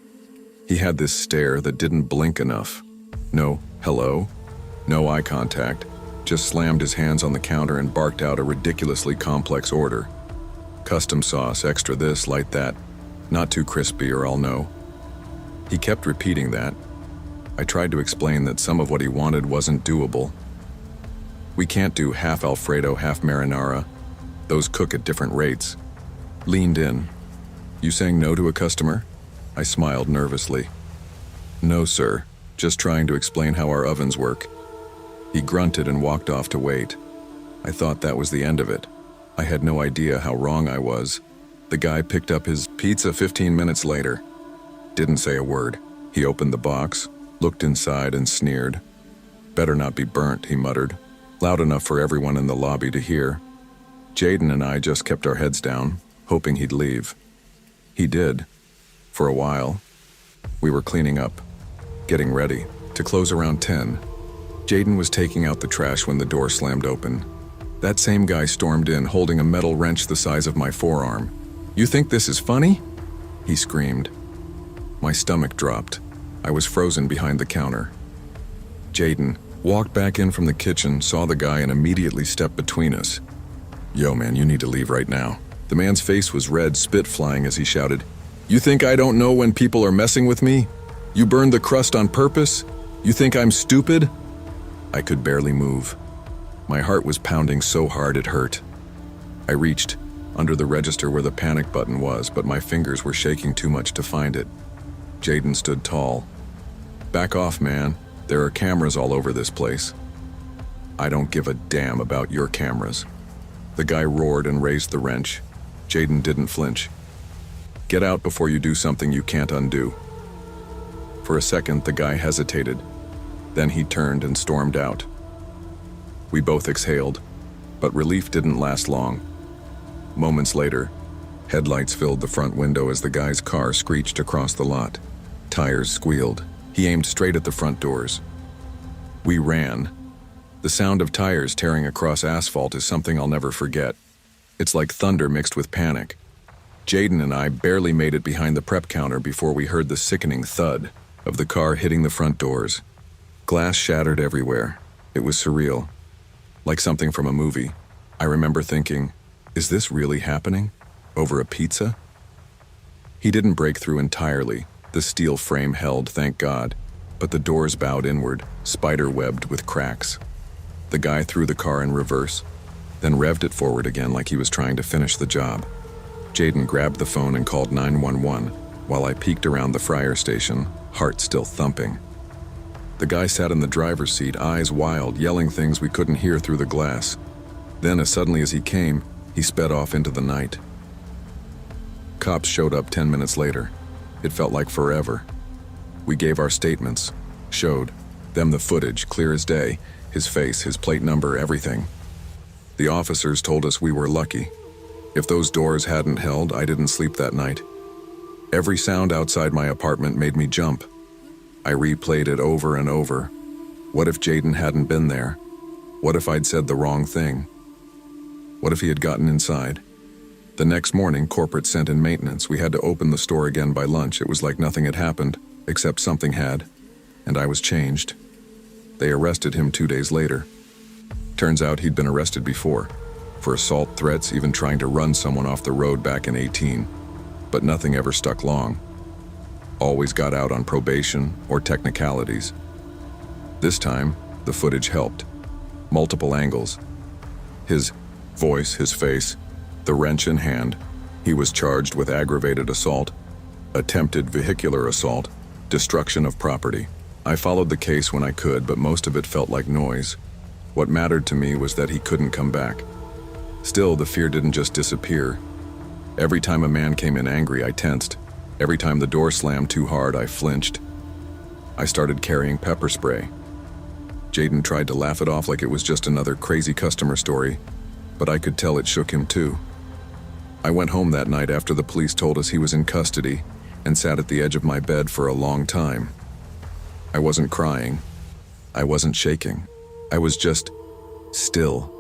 He had this stare that didn't blink enough. No hello, no eye contact, just slammed his hands on the counter and barked out a ridiculously complex order. Custom sauce, extra this, light that, not too crispy or I'll know. He kept repeating that. I tried to explain that some of what he wanted wasn't doable. We can't do half Alfredo, half marinara. Those cook at different rates. Leaned in. You saying no to a customer? I smiled nervously. No, sir. Just trying to explain how our ovens work. He grunted and walked off to wait. I thought that was the end of it. I had no idea how wrong I was. The guy picked up his pizza 15 minutes later. Didn't say a word. He opened the box, looked inside and sneered. "Better not be burnt," he muttered, loud enough for everyone in the lobby to hear. Jaden and I just kept our heads down, hoping he'd leave. He did. For a while. We were cleaning up, getting ready to close around 10. Jaden was taking out the trash when the door slammed open. That same guy stormed in, holding a metal wrench the size of my forearm. "You think this is funny?" he screamed. My stomach dropped. I was frozen behind the counter. Jaden walked back in from the kitchen, saw the guy, and immediately stepped between us. "Yo, man, you need to leave right now." The man's face was red, spit flying as he shouted, "You think I don't know when people are messing with me? You burned the crust on purpose? You think I'm stupid?" I could barely move. My heart was pounding so hard it hurt. I reached under the register where the panic button was, but my fingers were shaking too much to find it. Jaden stood tall. "Back off, man. There are cameras all over this place." "I don't give a damn about your cameras." The guy roared and raised the wrench. Jaden didn't flinch. "Get out before you do something you can't undo." For a second, the guy hesitated. Then he turned and stormed out. We both exhaled, but relief didn't last long. Moments later, headlights filled the front window as the guy's car screeched across the lot. Tires squealed. He aimed straight at the front doors. We ran. The sound of tires tearing across asphalt is something I'll never forget. It's like thunder mixed with panic. Jaden and I barely made it behind the prep counter before we heard the sickening thud of the car hitting the front doors. Glass shattered everywhere. It was surreal. Like something from a movie. I remember thinking, is this really happening? Over a pizza? He didn't break through entirely. The steel frame held, thank God, but the doors bowed inward, spider-webbed with cracks. The guy threw the car in reverse, then revved it forward again like he was trying to finish the job. Jaden grabbed the phone and called 911, while I peeked around the fryer station, heart still thumping. The guy sat in the driver's seat, eyes wild, yelling things we couldn't hear through the glass. Then, as suddenly as he came, he sped off into the night. Cops showed up 10 minutes later. It felt like forever. We gave our statements, showed them the footage, clear as day, his face, his plate number, everything. The officers told us we were lucky. If those doors hadn't held, I didn't sleep that night. Every sound outside my apartment made me jump. I replayed it over and over. What if Jaden hadn't been there? What if I'd said the wrong thing? What if he had gotten inside? The next morning, corporate sent in maintenance. We had to open the store again by lunch. It was like nothing had happened, except something had, and I was changed. They arrested him 2 days later. Turns out he'd been arrested before, for assault, threats, even trying to run someone off the road back in 18. But nothing ever stuck long. Always got out on probation or technicalities. This time, the footage helped. Multiple angles. His voice, his face, the wrench in hand. He was charged with aggravated assault, attempted vehicular assault, destruction of property. I followed the case when I could, but most of it felt like noise. What mattered to me was that he couldn't come back. Still, the fear didn't just disappear. Every time a man came in angry, I tensed. Every time the door slammed too hard, I flinched. I started carrying pepper spray. Jaden tried to laugh it off like it was just another crazy customer story, but I could tell it shook him too. I went home that night after the police told us he was in custody and sat at the edge of my bed for a long time. I wasn't crying. I wasn't shaking. I was just still,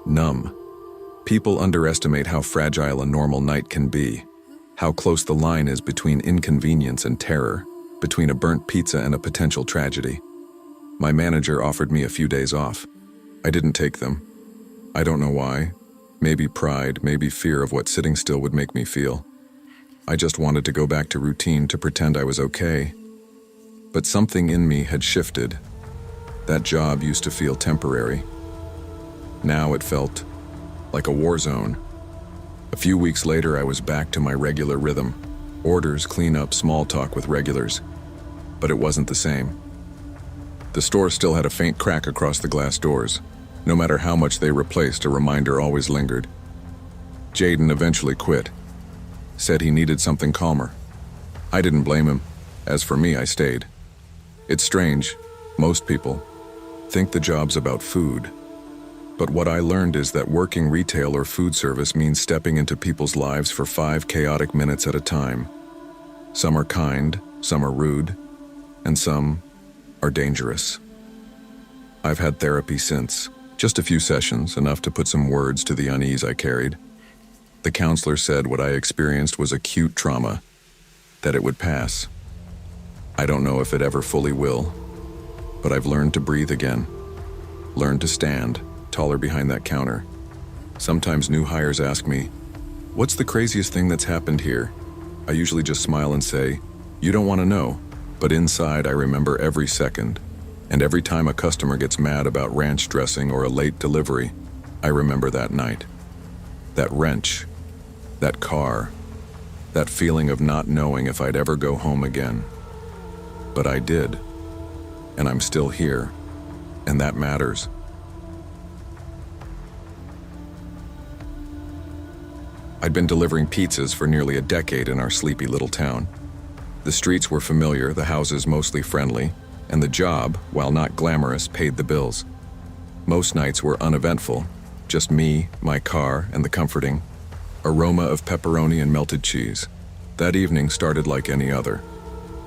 numb. People underestimate how fragile a normal night can be, how close the line is between inconvenience and terror, between a burnt pizza and a potential tragedy. My manager offered me a few days off. I didn't take them. I don't know why. Maybe pride, maybe fear of what sitting still would make me feel. I just wanted to go back to routine, to pretend I was okay. But something in me had shifted. That job used to feel temporary. Now it felt like a war zone. A few weeks later, I was back to my regular rhythm. Orders, cleanup, small talk with regulars. But it wasn't the same. The store still had a faint crack across the glass doors. No matter how much they replaced, a reminder always lingered. Jaden eventually quit. Said he needed something calmer. I didn't blame him. As for me, I stayed. It's strange. Most people think the job's about food. But what I learned is that working retail or food service means stepping into people's lives for 5 chaotic minutes at a time. Some are kind, some are rude, and some are dangerous. I've had therapy since. Just a few sessions, enough to put some words to the unease I carried. The counselor said what I experienced was acute trauma, that it would pass. I don't know if it ever fully will, but I've learned to breathe again, learned to stand taller behind that counter. Sometimes new hires ask me, "What's the craziest thing that's happened here?" I usually just smile and say, "You don't want to know," but inside I remember every second. And every time a customer gets mad about ranch dressing or a late delivery, I remember that night. That wrench, that car, that feeling of not knowing if I'd ever go home again. But I did, and I'm still here, and that matters. I'd been delivering pizzas for nearly a decade in our sleepy little town. The streets were familiar, the houses mostly friendly, and the job, while not glamorous, paid the bills. Most nights were uneventful, just me, my car, and the comforting aroma of pepperoni and melted cheese. That evening started like any other.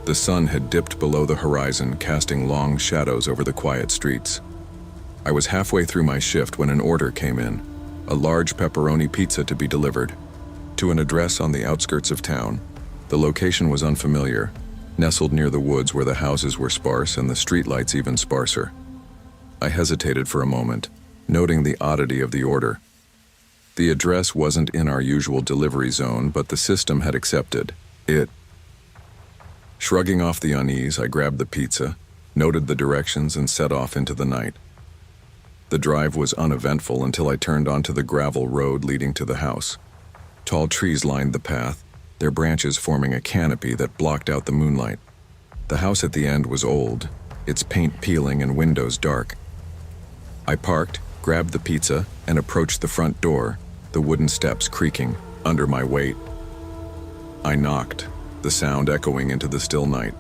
The sun had dipped below the horizon, casting long shadows over the quiet streets. I was halfway through my shift when an order came in, a large pepperoni pizza to be delivered, to an address on the outskirts of town. The location was unfamiliar, nestled near the woods where the houses were sparse and the streetlights even sparser. I hesitated for a moment, noting the oddity of the order. The address wasn't in our usual delivery zone, but the system had accepted it. Shrugging off the unease, I grabbed the pizza, noted the directions, and set off into the night. The drive was uneventful until I turned onto the gravel road leading to the house. Tall trees lined the path, their branches forming a canopy that blocked out the moonlight. The house at the end was old, its paint peeling and windows dark. I parked, grabbed the pizza, and approached the front door, the wooden steps creaking under my weight. I knocked, the sound echoing into the still night.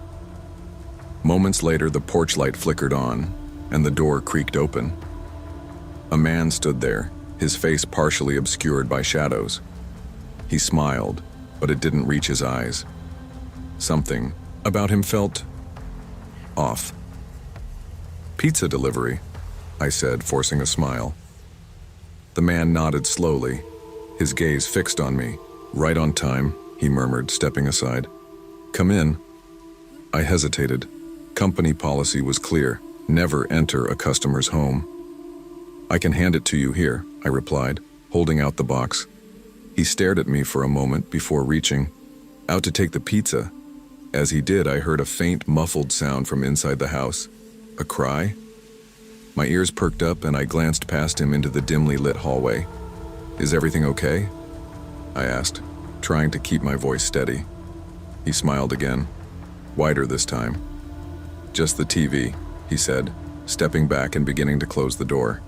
Moments later, the porch light flickered on, and the door creaked open. A man stood there, his face partially obscured by shadows. He smiled, but it didn't reach his eyes. Something about him felt off. "Pizza delivery," I said, forcing a smile. The man nodded slowly, his gaze fixed on me. "Right on time," he murmured, stepping aside. "Come in." I hesitated. Company policy was clear: never enter a customer's home. "I can hand it to you here," I replied, holding out the box. He stared at me for a moment before reaching out to take the pizza. As he did, I heard a faint, muffled sound from inside the house. A cry? My ears perked up and I glanced past him into the dimly lit hallway. "Is everything okay?" I asked, trying to keep my voice steady. He smiled again, wider this time. "Just the TV," he said, stepping back and beginning to close the door.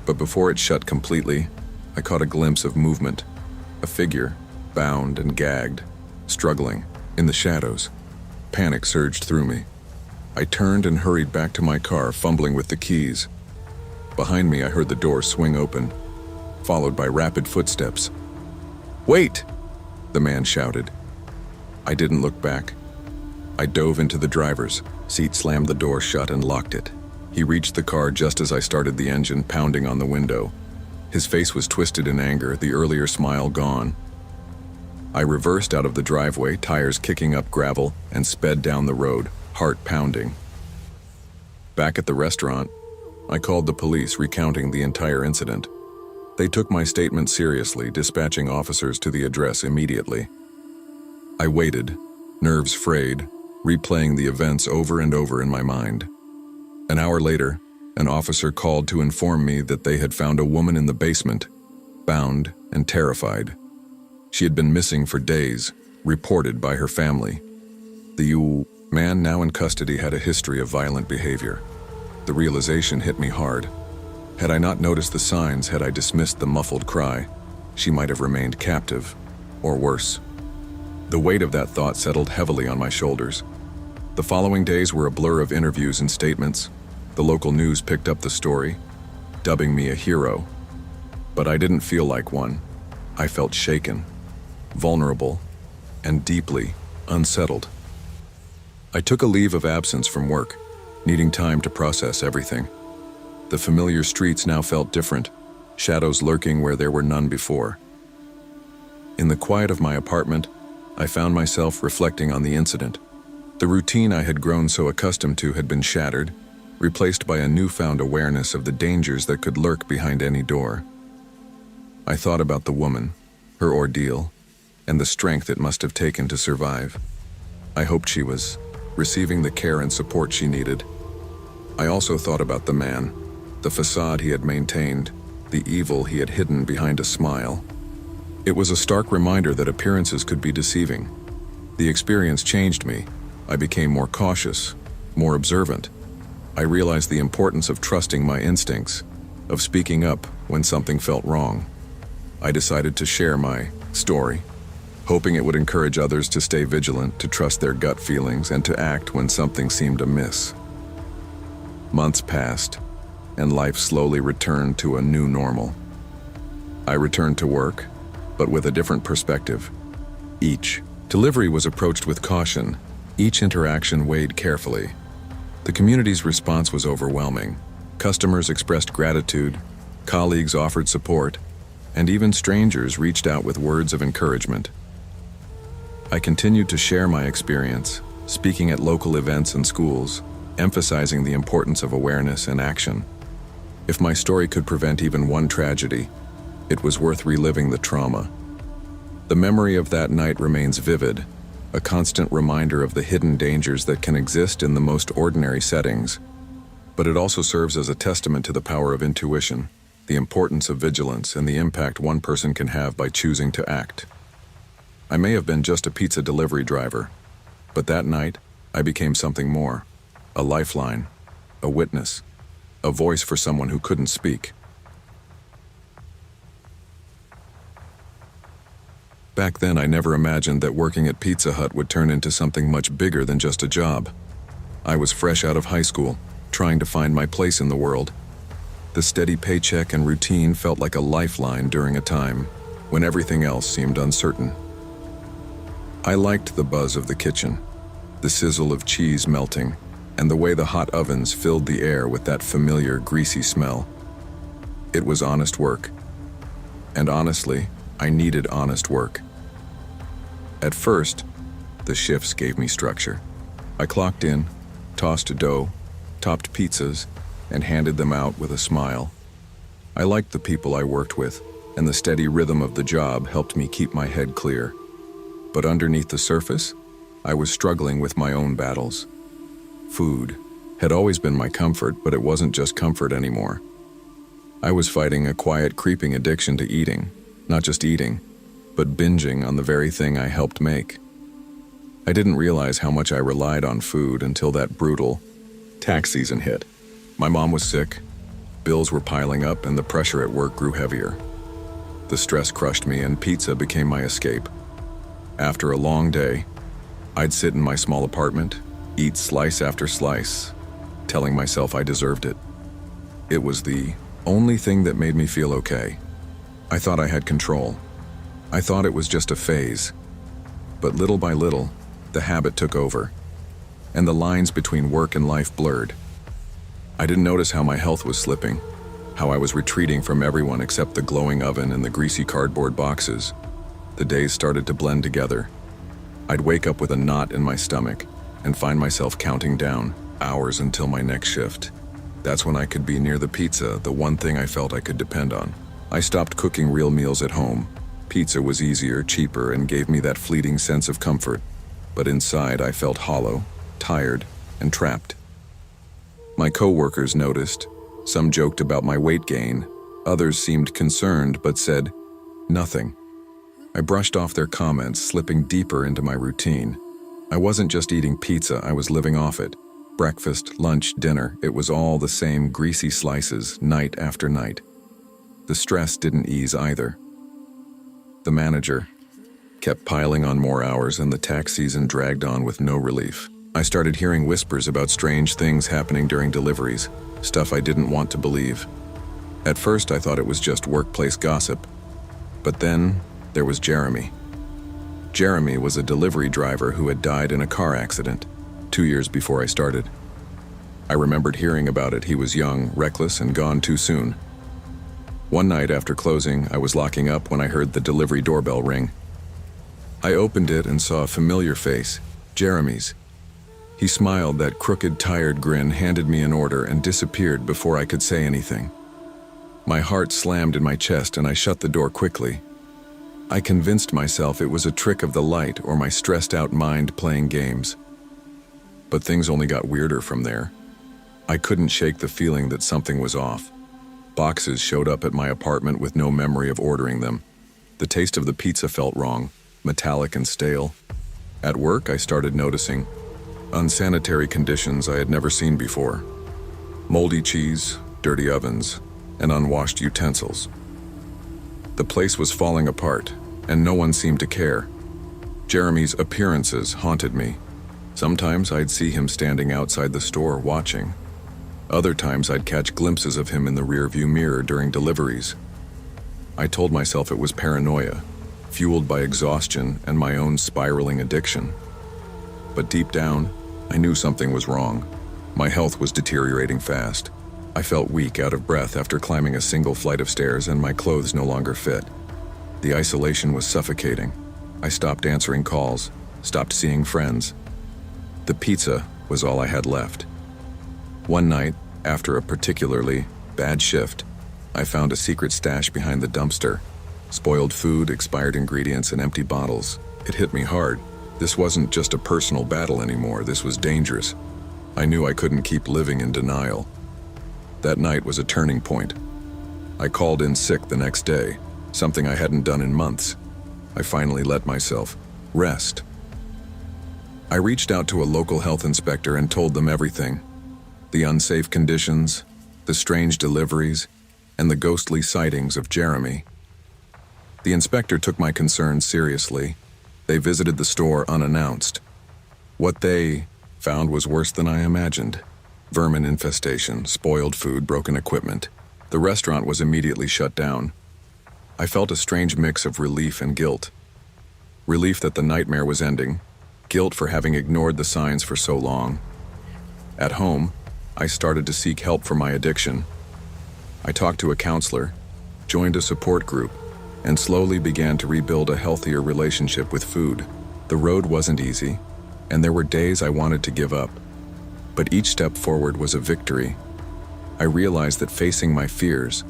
But before it shut completely, I caught a glimpse of movement. A figure, bound and gagged, struggling, in the shadows. Panic surged through me. I turned and hurried back to my car, fumbling with the keys. Behind me, I heard the door swing open, followed by rapid footsteps. "Wait!" the man shouted. I didn't look back. I dove into the driver's seat, slammed the door shut, and locked it. He reached the car just as I started the engine pounding on the window. His face was twisted in anger, the earlier smile gone. I reversed out of the driveway, tires kicking up gravel, and sped down the road, heart pounding. Back at the restaurant, I called the police, recounting the entire incident. They took my statement seriously, dispatching officers to the address immediately. I waited, nerves frayed, replaying the events over and over in my mind. An hour later, an officer called to inform me that they had found a woman in the basement, bound and terrified. She had been missing for days, reported by her family. The man now in custody had a history of violent behavior. The realization hit me hard. Had I not noticed the signs, had I dismissed the muffled cry, she might have remained captive, or worse. The weight of that thought settled heavily on my shoulders. The following days were a blur of interviews and statements. The local news picked up the story, dubbing me a hero. But I didn't feel like one. I felt shaken, vulnerable, and deeply unsettled. I took a leave of absence from work, needing time to process everything. The familiar streets now felt different, shadows lurking where there were none before. In the quiet of my apartment, I found myself reflecting on the incident. The routine I had grown so accustomed to had been shattered, replaced by a newfound awareness of the dangers that could lurk behind any door. I thought about the woman, her ordeal, and the strength it must have taken to survive. I hoped she was receiving the care and support she needed. I also thought about the man, the facade he had maintained, the evil he had hidden behind a smile. It was a stark reminder that appearances could be deceiving. The experience changed me. I became more cautious, more observant. I realized the importance of trusting my instincts, of speaking up when something felt wrong. I decided to share my story, hoping it would encourage others to stay vigilant, to trust their gut feelings, and to act when something seemed amiss. Months passed, and life slowly returned to a new normal. I returned to work, but with a different perspective. Each delivery was approached with caution. Each interaction weighed carefully. The community's response was overwhelming. Customers expressed gratitude, colleagues offered support, and even strangers reached out with words of encouragement. I continued to share my experience, speaking at local events and schools, emphasizing the importance of awareness and action. If my story could prevent even one tragedy, it was worth reliving the trauma. The memory of that night remains vivid, a constant reminder of the hidden dangers that can exist in the most ordinary settings. But it also serves as a testament to the power of intuition, the importance of vigilance, and the impact one person can have by choosing to act. I may have been just a pizza delivery driver, but that night, I became something more. A lifeline, a witness, a voice for someone who couldn't speak. Back then, I never imagined that working at Pizza Hut would turn into something much bigger than just a job. I was fresh out of high school, trying to find my place in the world. The steady paycheck and routine felt like a lifeline during a time when everything else seemed uncertain. I liked the buzz of the kitchen, the sizzle of cheese melting, and the way the hot ovens filled the air with that familiar greasy smell. It was honest work. And honestly, I needed honest work. At first, the shifts gave me structure. I clocked in, tossed dough, topped pizzas, and handed them out with a smile. I liked the people I worked with, and the steady rhythm of the job helped me keep my head clear. But underneath the surface, I was struggling with my own battles. Food had always been my comfort, but it wasn't just comfort anymore. I was fighting a quiet, creeping addiction to eating. Not just eating, but binging on the very thing I helped make. I didn't realize how much I relied on food until that brutal tax season hit. My mom was sick, bills were piling up, and the pressure at work grew heavier. The stress crushed me, and pizza became my escape. After a long day, I'd sit in my small apartment, eat slice after slice, telling myself I deserved it. It was the only thing that made me feel okay. I thought I had control. I thought it was just a phase. But little by little, the habit took over, and the lines between work and life blurred. I didn't notice how my health was slipping, how I was retreating from everyone except the glowing oven and the greasy cardboard boxes. The days started to blend together. I'd wake up with a knot in my stomach and find myself counting down hours until my next shift. That's when I could be near the pizza, the one thing I felt I could depend on. I stopped cooking real meals at home. Pizza was easier, cheaper, and gave me that fleeting sense of comfort. But inside, I felt hollow, tired, and trapped. My coworkers noticed. Some joked about my weight gain. Others seemed concerned, but said nothing. I brushed off their comments, slipping deeper into my routine. I wasn't just eating pizza, I was living off it. Breakfast, lunch, dinner, it was all the same greasy slices, night after night. The stress didn't ease either. The manager kept piling on more hours, and the tax season dragged on with no relief. I started hearing whispers about strange things happening during deliveries, stuff I didn't want to believe. At first, I thought it was just workplace gossip. But then, there was Jeremy. Jeremy was a delivery driver who had died in a car accident 2 years before I started. I remembered hearing about it. He was young, reckless, and gone too soon. One night after closing, I was locking up when I heard the delivery doorbell ring. I opened it and saw a familiar face, Jeremy's. He smiled that crooked, tired grin, handed me an order, and disappeared before I could say anything. My heart slammed in my chest and I shut the door quickly. I convinced myself it was a trick of the light or my stressed-out mind playing games. But things only got weirder from there. I couldn't shake the feeling that something was off. Boxes showed up at my apartment with no memory of ordering them. The taste of the pizza felt wrong, metallic and stale. At work, I started noticing unsanitary conditions I had never seen before. Moldy cheese, dirty ovens, and unwashed utensils. The place was falling apart, and no one seemed to care. Jeremy's appearances haunted me. Sometimes I'd see him standing outside the store watching. Other times I'd catch glimpses of him in the rearview mirror during deliveries. I told myself it was paranoia, fueled by exhaustion and my own spiraling addiction. But deep down, I knew something was wrong. My health was deteriorating fast. I felt weak, out of breath after climbing a single flight of stairs, and my clothes no longer fit. The isolation was suffocating. I stopped answering calls, stopped seeing friends. The pizza was all I had left. One night, after a particularly bad shift, I found a secret stash behind the dumpster. Spoiled food, expired ingredients, and empty bottles. It hit me hard. This wasn't just a personal battle anymore. This was dangerous. I knew I couldn't keep living in denial. That night was a turning point. I called in sick the next day, something I hadn't done in months. I finally let myself rest. I reached out to a local health inspector and told them everything. The unsafe conditions, the strange deliveries, and the ghostly sightings of Jeremy. The inspector took my concerns seriously. They visited the store unannounced. What they found was worse than I imagined. Vermin infestation, spoiled food, broken equipment. The restaurant was immediately shut down. I felt a strange mix of relief and guilt. Relief that the nightmare was ending, guilt for having ignored the signs for so long. At home, I started to seek help for my addiction. I talked to a counselor, joined a support group, and slowly began to rebuild a healthier relationship with food. The road wasn't easy, and there were days I wanted to give up. But each step forward was a victory. I realized that facing my fears,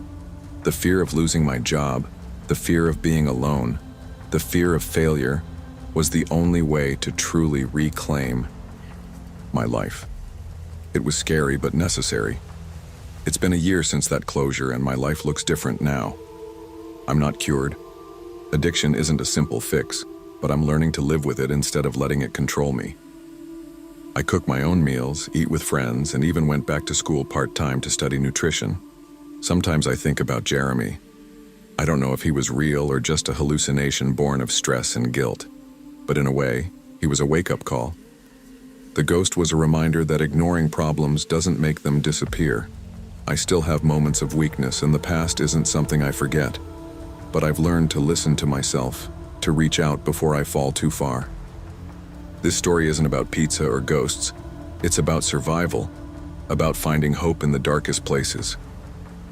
the fear of losing my job, the fear of being alone, the fear of failure, was the only way to truly reclaim my life. It was scary but necessary. It's been a year since that closure, and my life looks different now. I'm not cured. Addiction isn't a simple fix, but I'm learning to live with it instead of letting it control me. I cook my own meals, eat with friends, and even went back to school part-time to study nutrition. Sometimes I think about Jeremy. I don't know if he was real or just a hallucination born of stress and guilt. But in a way, he was a wake-up call. The ghost was a reminder that ignoring problems doesn't make them disappear. I still have moments of weakness, and the past isn't something I forget. But I've learned to listen to myself, to reach out before I fall too far. This story isn't about pizza or ghosts. It's about survival, about finding hope in the darkest places.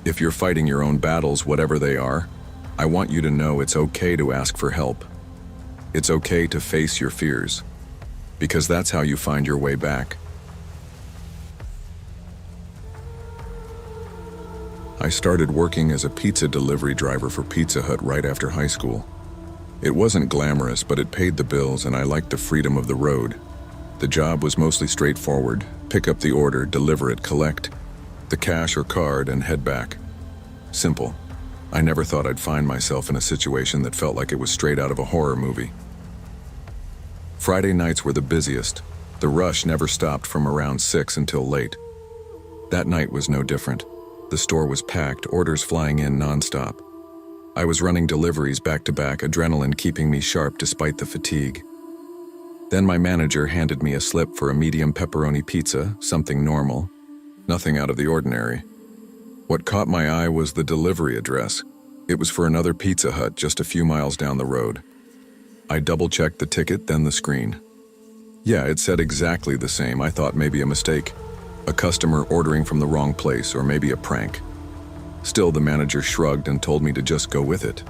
If you're fighting your own battles, whatever they are, I want you to know it's okay to ask for help. It's okay to face your fears, because that's how you find your way back. I started working as a pizza delivery driver for Pizza Hut right after high school. It wasn't glamorous, but it paid the bills, and I liked the freedom of the road. The job was mostly straightforward: pick up the order, deliver it, collect the cash or card, and head back. Simple. I never thought I'd find myself in a situation that felt like it was straight out of a horror movie. Friday nights were the busiest. The rush never stopped from around 6 until late. That night was no different. The store was packed, orders flying in nonstop. I was running deliveries back to back, adrenaline keeping me sharp despite the fatigue. Then my manager handed me a slip for a medium pepperoni pizza, something normal, nothing out of the ordinary. What caught my eye was the delivery address. It was for another Pizza Hut just a few miles down the road. I double-checked the ticket, then the screen. Yeah, it said exactly the same. I thought maybe a mistake. A customer ordering from the wrong place, or maybe a prank. Still, the manager shrugged and told me to just go with it.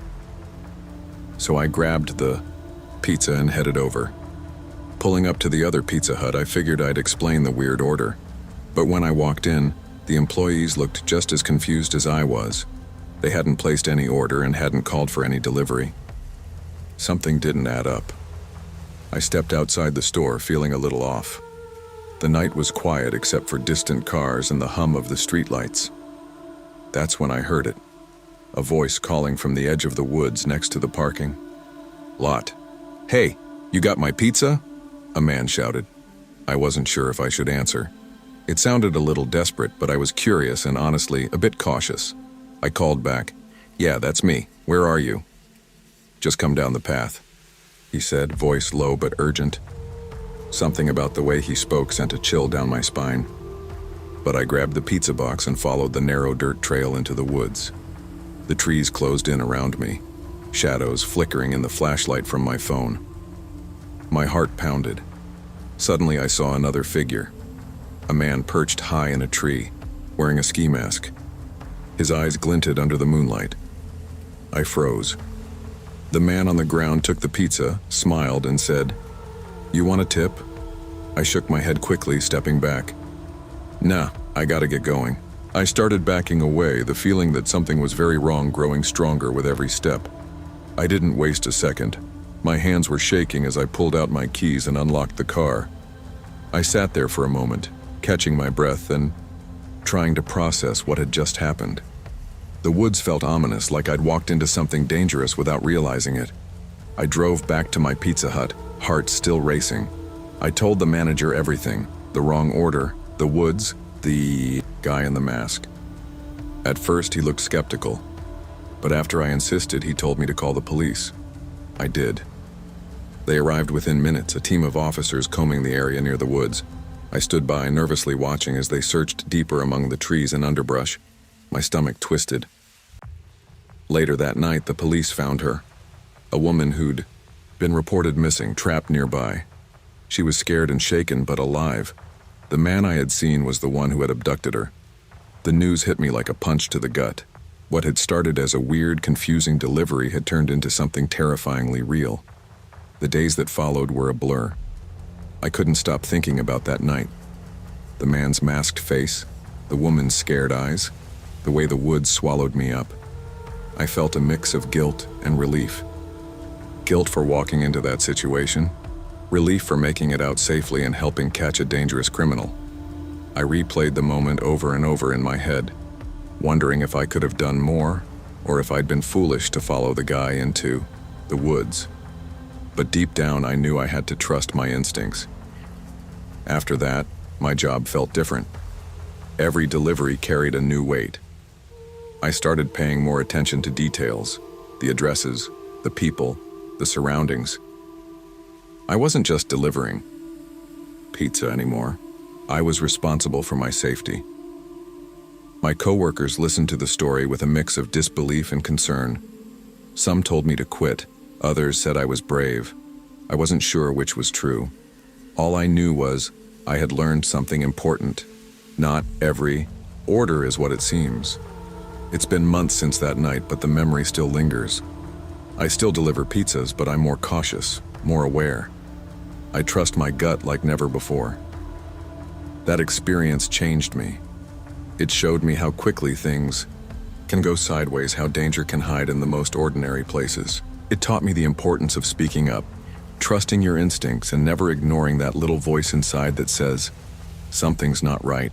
So I grabbed the pizza and headed over. Pulling up to the other Pizza Hut, I figured I'd explain the weird order. But when I walked in, the employees looked just as confused as I was. They hadn't placed any order and hadn't called for any delivery. Something didn't add up. I stepped outside the store, feeling a little off. The night was quiet except for distant cars and the hum of the streetlights. That's when I heard it. A voice calling from the edge of the woods next to the parking lot. "Hey, you got my pizza?" A man shouted. I wasn't sure if I should answer. It sounded a little desperate, but I was curious and honestly a bit cautious. I called back, "Yeah, that's me. Where are you?" "Just come down the path," he said, voice low but urgent. Something about the way he spoke sent a chill down my spine. But I grabbed the pizza box and followed the narrow dirt trail into the woods. The trees closed in around me, shadows flickering in the flashlight from my phone. My heart pounded. Suddenly I saw another figure. A man perched high in a tree, wearing a ski mask. His eyes glinted under the moonlight. I froze. The man on the ground took the pizza, smiled, and said, "You want a tip?" I shook my head quickly, stepping back. "Nah, I gotta get going." I started backing away, the feeling that something was very wrong growing stronger with every step. I didn't waste a second. My hands were shaking as I pulled out my keys and unlocked the car. I sat there for a moment, catching my breath and trying to process what had just happened. The woods felt ominous, like I'd walked into something dangerous without realizing it. I drove back to my Pizza Hut, heart still racing. I told the manager everything, the wrong order, the woods, the guy in the mask. At first, he looked skeptical, but after I insisted, he told me to call the police. I did. They arrived within minutes, a team of officers combing the area near the woods. I stood by, nervously watching as they searched deeper among the trees and underbrush. My stomach twisted. Later that night, the police found her. A woman who'd been reported missing, trapped nearby. She was scared and shaken, but alive. The man I had seen was the one who had abducted her. The news hit me like a punch to the gut. What had started as a weird, confusing delivery had turned into something terrifyingly real. The days that followed were a blur. I couldn't stop thinking about that night. The man's masked face, the woman's scared eyes, the way the woods swallowed me up. I felt a mix of guilt and relief. Guilt for walking into that situation, relief for making it out safely and helping catch a dangerous criminal. I replayed the moment over and over in my head, wondering if I could have done more, or if I'd been foolish to follow the guy into the woods. But deep down, I knew I had to trust my instincts. After that, my job felt different. Every delivery carried a new weight. I started paying more attention to details, the addresses, the people, the surroundings. I wasn't just delivering pizza anymore. I was responsible for my safety. My coworkers listened to the story with a mix of disbelief and concern. Some told me to quit. Others said I was brave. I wasn't sure which was true. All I knew was I had learned something important. Not every order is what it seems. It's been months since that night, but the memory still lingers. I still deliver pizzas, but I'm more cautious, more aware. I trust my gut like never before. That experience changed me. It showed me how quickly things can go sideways, how danger can hide in the most ordinary places. It taught me the importance of speaking up, trusting your instincts, and never ignoring that little voice inside that says, something's not right.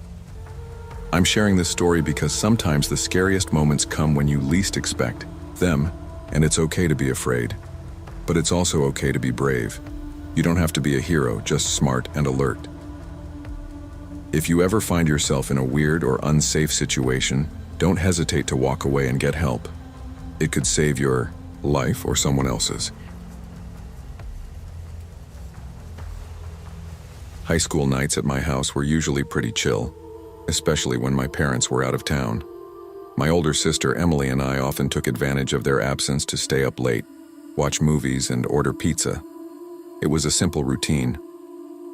I'm sharing this story because sometimes the scariest moments come when you least expect them, and it's okay to be afraid. But it's also okay to be brave. You don't have to be a hero, just smart and alert. If you ever find yourself in a weird or unsafe situation, don't hesitate to walk away and get help. It could save your life or someone else's. High school nights at my house were usually pretty chill, especially when my parents were out of town. My older sister Emily and I often took advantage of their absence to stay up late, watch movies, and order pizza. It was a simple routine.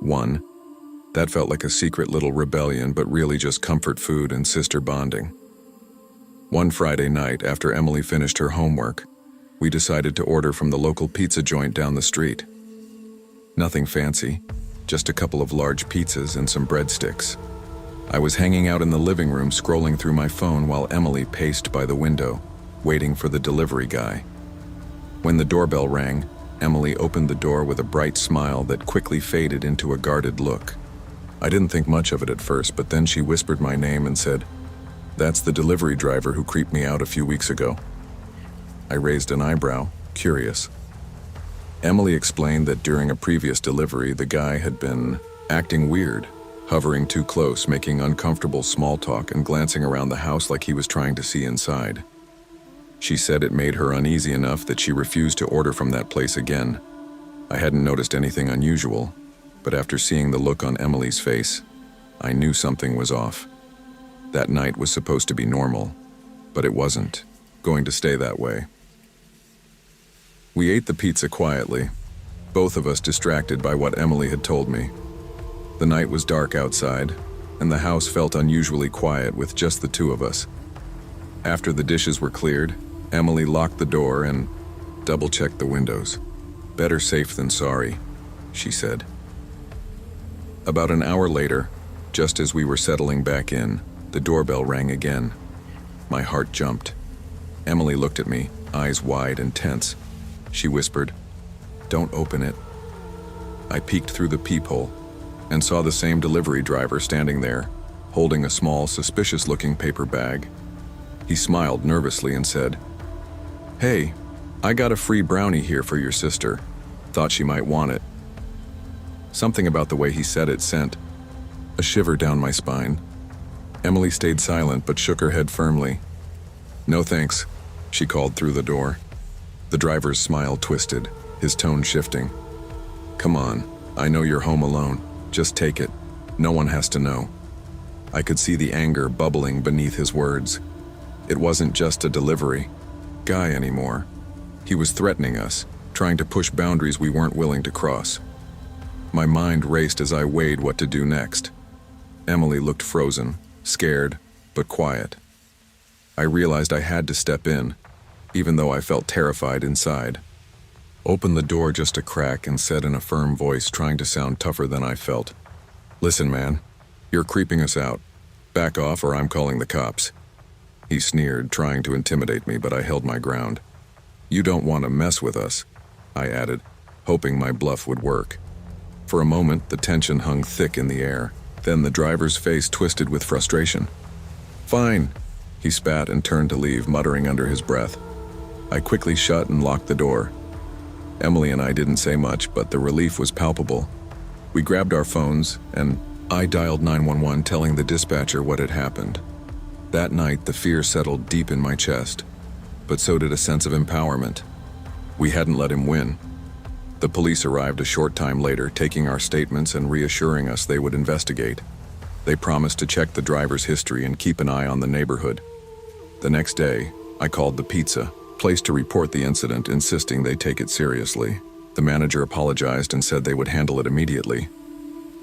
One, that felt like a secret little rebellion, but really just comfort food and sister bonding. One Friday night, after Emily finished her homework, we decided to order from the local pizza joint down the street. Nothing fancy, just a couple of large pizzas and some breadsticks. I was hanging out in the living room scrolling through my phone while Emily paced by the window, waiting for the delivery guy. When the doorbell rang, Emily opened the door with a bright smile that quickly faded into a guarded look. I didn't think much of it at first, but then she whispered my name and said, "That's the delivery driver who creeped me out a few weeks ago." I raised an eyebrow, curious. Emily explained that during a previous delivery, the guy had been acting weird, hovering too close, making uncomfortable small talk, and glancing around the house like he was trying to see inside. She said it made her uneasy enough that she refused to order from that place again. I hadn't noticed anything unusual, but after seeing the look on Emily's face, I knew something was off. That night was supposed to be normal, but it wasn't going to stay that way. We ate the pizza quietly, both of us distracted by what Emily had told me. The night was dark outside, and the house felt unusually quiet with just the two of us. After the dishes were cleared, Emily locked the door and double-checked the windows. "Better safe than sorry," she said. About an hour later, just as we were settling back in, the doorbell rang again. My heart jumped. Emily looked at me, eyes wide and tense. She whispered, "Don't open it." I peeked through the peephole and saw the same delivery driver standing there, holding a small, suspicious-looking paper bag. He smiled nervously and said, "Hey, I got a free brownie here for your sister. Thought she might want it." Something about the way he said it sent a shiver down my spine. Emily stayed silent but shook her head firmly. "No thanks," she called through the door. The driver's smile twisted, his tone shifting. "Come on, I know you're home alone. Just take it. No one has to know." I could see the anger bubbling beneath his words. It wasn't just a delivery guy anymore. He was threatening us, trying to push boundaries we weren't willing to cross. My mind raced as I weighed what to do next. Emily looked frozen, scared, but quiet. I realized I had to step in, even though I felt terrified inside. Opened the door just a crack and said in a firm voice, trying to sound tougher than I felt, "Listen, man, you're creeping us out. Back off or I'm calling the cops." He sneered, trying to intimidate me, but I held my ground. "You don't want to mess with us," I added, hoping my bluff would work. For a moment, the tension hung thick in the air. Then the driver's face twisted with frustration. "Fine," he spat and turned to leave, muttering under his breath. I quickly shut and locked the door. Emily and I didn't say much, but the relief was palpable. We grabbed our phones, and I dialed 911, telling the dispatcher what had happened. That night, the fear settled deep in my chest, but so did a sense of empowerment. We hadn't let him win. The police arrived a short time later, taking our statements and reassuring us they would investigate. They promised to check the driver's history and keep an eye on the neighborhood. The next day, I called the pizza place to report the incident, insisting they take it seriously. The manager apologized and said they would handle it immediately.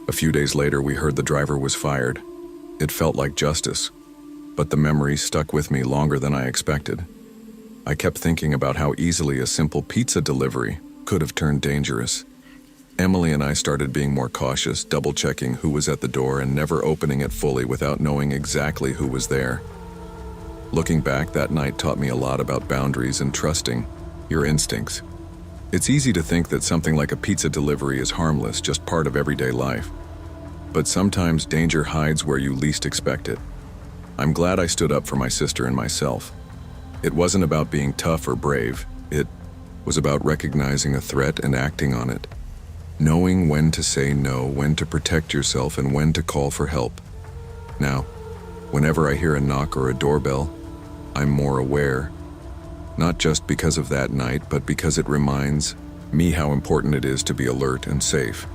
A few days later, we heard the driver was fired. It felt like justice, but the memory stuck with me longer than I expected. I kept thinking about how easily a simple pizza delivery could have turned dangerous. Emily and I started being more cautious, double-checking who was at the door and never opening it fully without knowing exactly who was there. Looking back, that night taught me a lot about boundaries and trusting your instincts. It's easy to think that something like a pizza delivery is harmless, just part of everyday life. But sometimes danger hides where you least expect it. I'm glad I stood up for my sister and myself. It wasn't about being tough or brave. It was about recognizing a threat and acting on it. Knowing when to say no, when to protect yourself, and when to call for help. Now, whenever I hear a knock or a doorbell, I'm more aware. Not just because of that night, but because it reminds me how important it is to be alert and safe.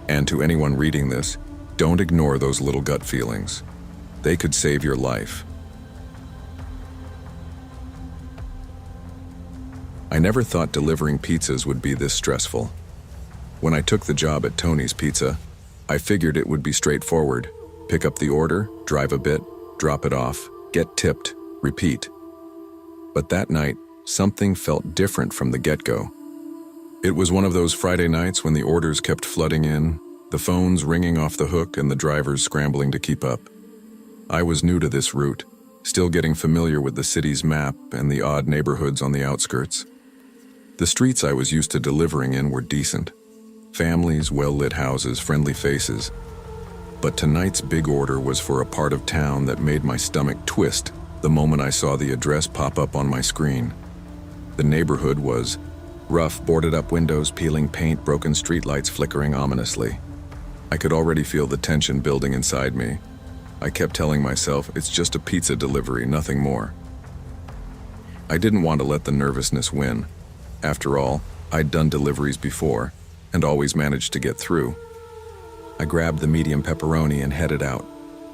And to anyone reading this, don't ignore those little gut feelings. They could save your life. I never thought delivering pizzas would be this stressful. When I took the job at Tony's Pizza, I figured it would be straightforward. Pick up the order, drive a bit, drop it off, get tipped, repeat. But that night, something felt different from the get-go. It was one of those Friday nights when the orders kept flooding in, the phones ringing off the hook and the drivers scrambling to keep up. I was new to this route, still getting familiar with the city's map and the odd neighborhoods on the outskirts. The streets I was used to delivering in were decent. Families, well-lit houses, friendly faces. But tonight's big order was for a part of town that made my stomach twist the moment I saw the address pop up on my screen. The neighborhood was rough, boarded-up windows peeling paint, broken streetlights flickering ominously. I could already feel the tension building inside me. I kept telling myself, it's just a pizza delivery, nothing more. I didn't want to let the nervousness win. After all, I'd done deliveries before, and always managed to get through. I grabbed the medium pepperoni and headed out,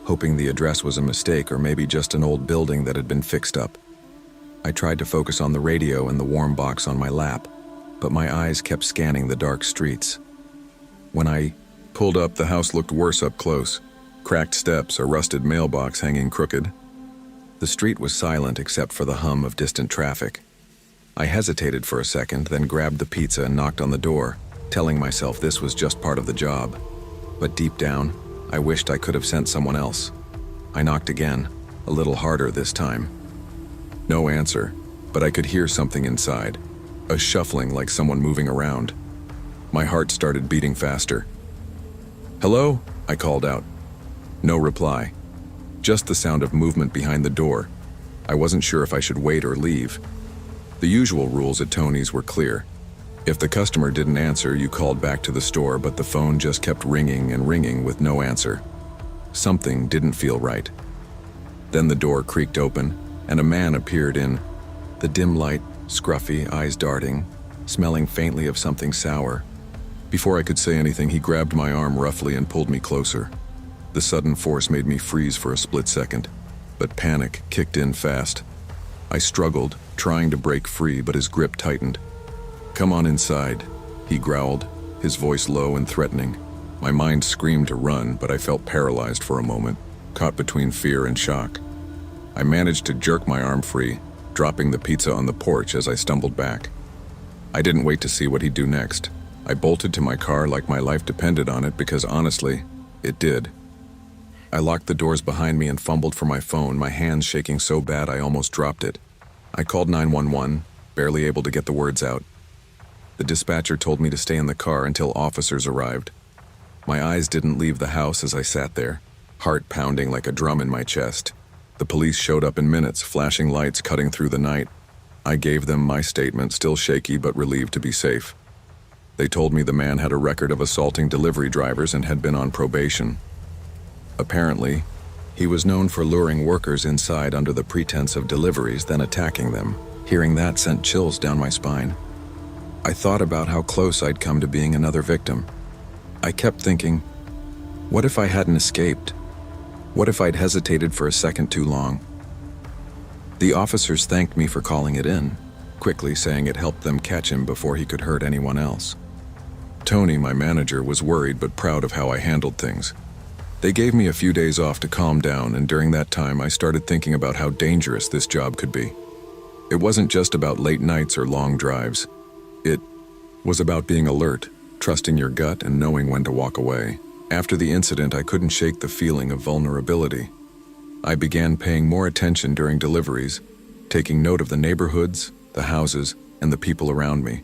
hoping the address was a mistake or maybe just an old building that had been fixed up. I tried to focus on the radio and the warm box on my lap, but my eyes kept scanning the dark streets. When I pulled up, the house looked worse up close. Cracked steps, a rusted mailbox hanging crooked. The street was silent except for the hum of distant traffic. I hesitated for a second, then grabbed the pizza and knocked on the door, telling myself this was just part of the job. But deep down, I wished I could have sent someone else. I knocked again, a little harder this time. No answer, but I could hear something inside, a shuffling like someone moving around. My heart started beating faster. "Hello?" I called out. No reply. Just the sound of movement behind the door. I wasn't sure if I should wait or leave. The usual rules at Tony's were clear. If the customer didn't answer, you called back to the store, but the phone just kept ringing and ringing with no answer. Something didn't feel right. Then the door creaked open, and a man appeared in the dim light, scruffy, eyes darting, smelling faintly of something sour. Before I could say anything, he grabbed my arm roughly and pulled me closer. The sudden force made me freeze for a split second, but panic kicked in fast. I struggled, trying to break free, but his grip tightened. "Come on inside," he growled, his voice low and threatening. My mind screamed to run, but I felt paralyzed for a moment, caught between fear and shock. I managed to jerk my arm free, dropping the pizza on the porch as I stumbled back. I didn't wait to see what he'd do next. I bolted to my car like my life depended on it because honestly, it did. I locked the doors behind me and fumbled for my phone, my hands shaking so bad I almost dropped it. I called 911, barely able to get the words out. The dispatcher told me to stay in the car until officers arrived. My eyes didn't leave the house as I sat there, heart pounding like a drum in my chest. The police showed up in minutes, flashing lights cutting through the night. I gave them my statement, still shaky but relieved to be safe. They told me the man had a record of assaulting delivery drivers and had been on probation. Apparently, he was known for luring workers inside under the pretense of deliveries, then attacking them. Hearing that sent chills down my spine. I thought about how close I'd come to being another victim. I kept thinking, what if I hadn't escaped? What if I'd hesitated for a second too long? The officers thanked me for calling it in, quickly saying it helped them catch him before he could hurt anyone else. Tony, my manager, was worried but proud of how I handled things. They gave me a few days off to calm down, and during that time I started thinking about how dangerous this job could be. It wasn't just about late nights or long drives. It was about being alert, trusting your gut, and knowing when to walk away. After the incident, I couldn't shake the feeling of vulnerability. I began paying more attention during deliveries, taking note of the neighborhoods, the houses, and the people around me.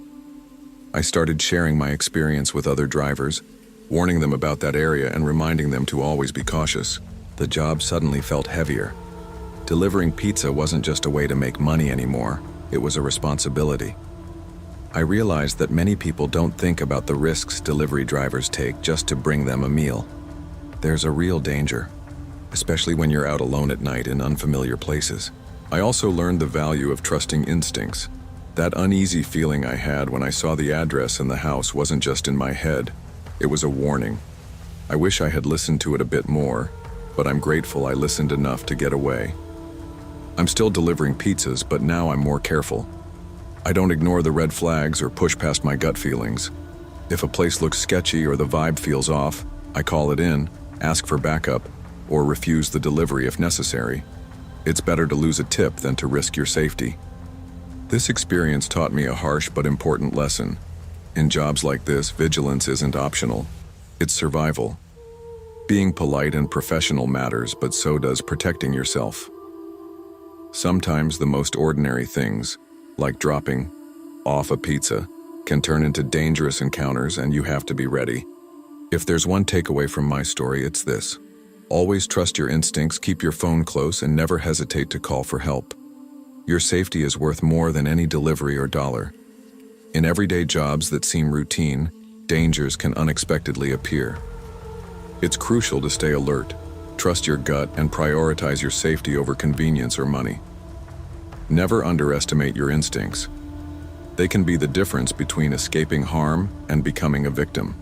I started sharing my experience with other drivers, warning them about that area and reminding them to always be cautious. The job suddenly felt heavier. Delivering pizza wasn't just a way to make money anymore, it was a responsibility. I realized that many people don't think about the risks delivery drivers take just to bring them a meal. There's a real danger, especially when you're out alone at night in unfamiliar places. I also learned the value of trusting instincts. That uneasy feeling I had when I saw the address in the house wasn't just in my head. It was a warning. I wish I had listened to it a bit more, but I'm grateful I listened enough to get away. I'm still delivering pizzas, but now I'm more careful. I don't ignore the red flags or push past my gut feelings. If a place looks sketchy or the vibe feels off, I call it in, ask for backup, or refuse the delivery if necessary. It's better to lose a tip than to risk your safety. This experience taught me a harsh but important lesson. In jobs like this, vigilance isn't optional. It's survival. Being polite and professional matters, but so does protecting yourself. Sometimes the most ordinary things, like dropping off a pizza, can turn into dangerous encounters, and you have to be ready. If there's one takeaway from my story, it's this. Always trust your instincts, keep your phone close, and never hesitate to call for help. Your safety is worth more than any delivery or dollar. In everyday jobs that seem routine, dangers can unexpectedly appear. It's crucial to stay alert, trust your gut, and prioritize your safety over convenience or money. Never underestimate your instincts. They can be the difference between escaping harm and becoming a victim.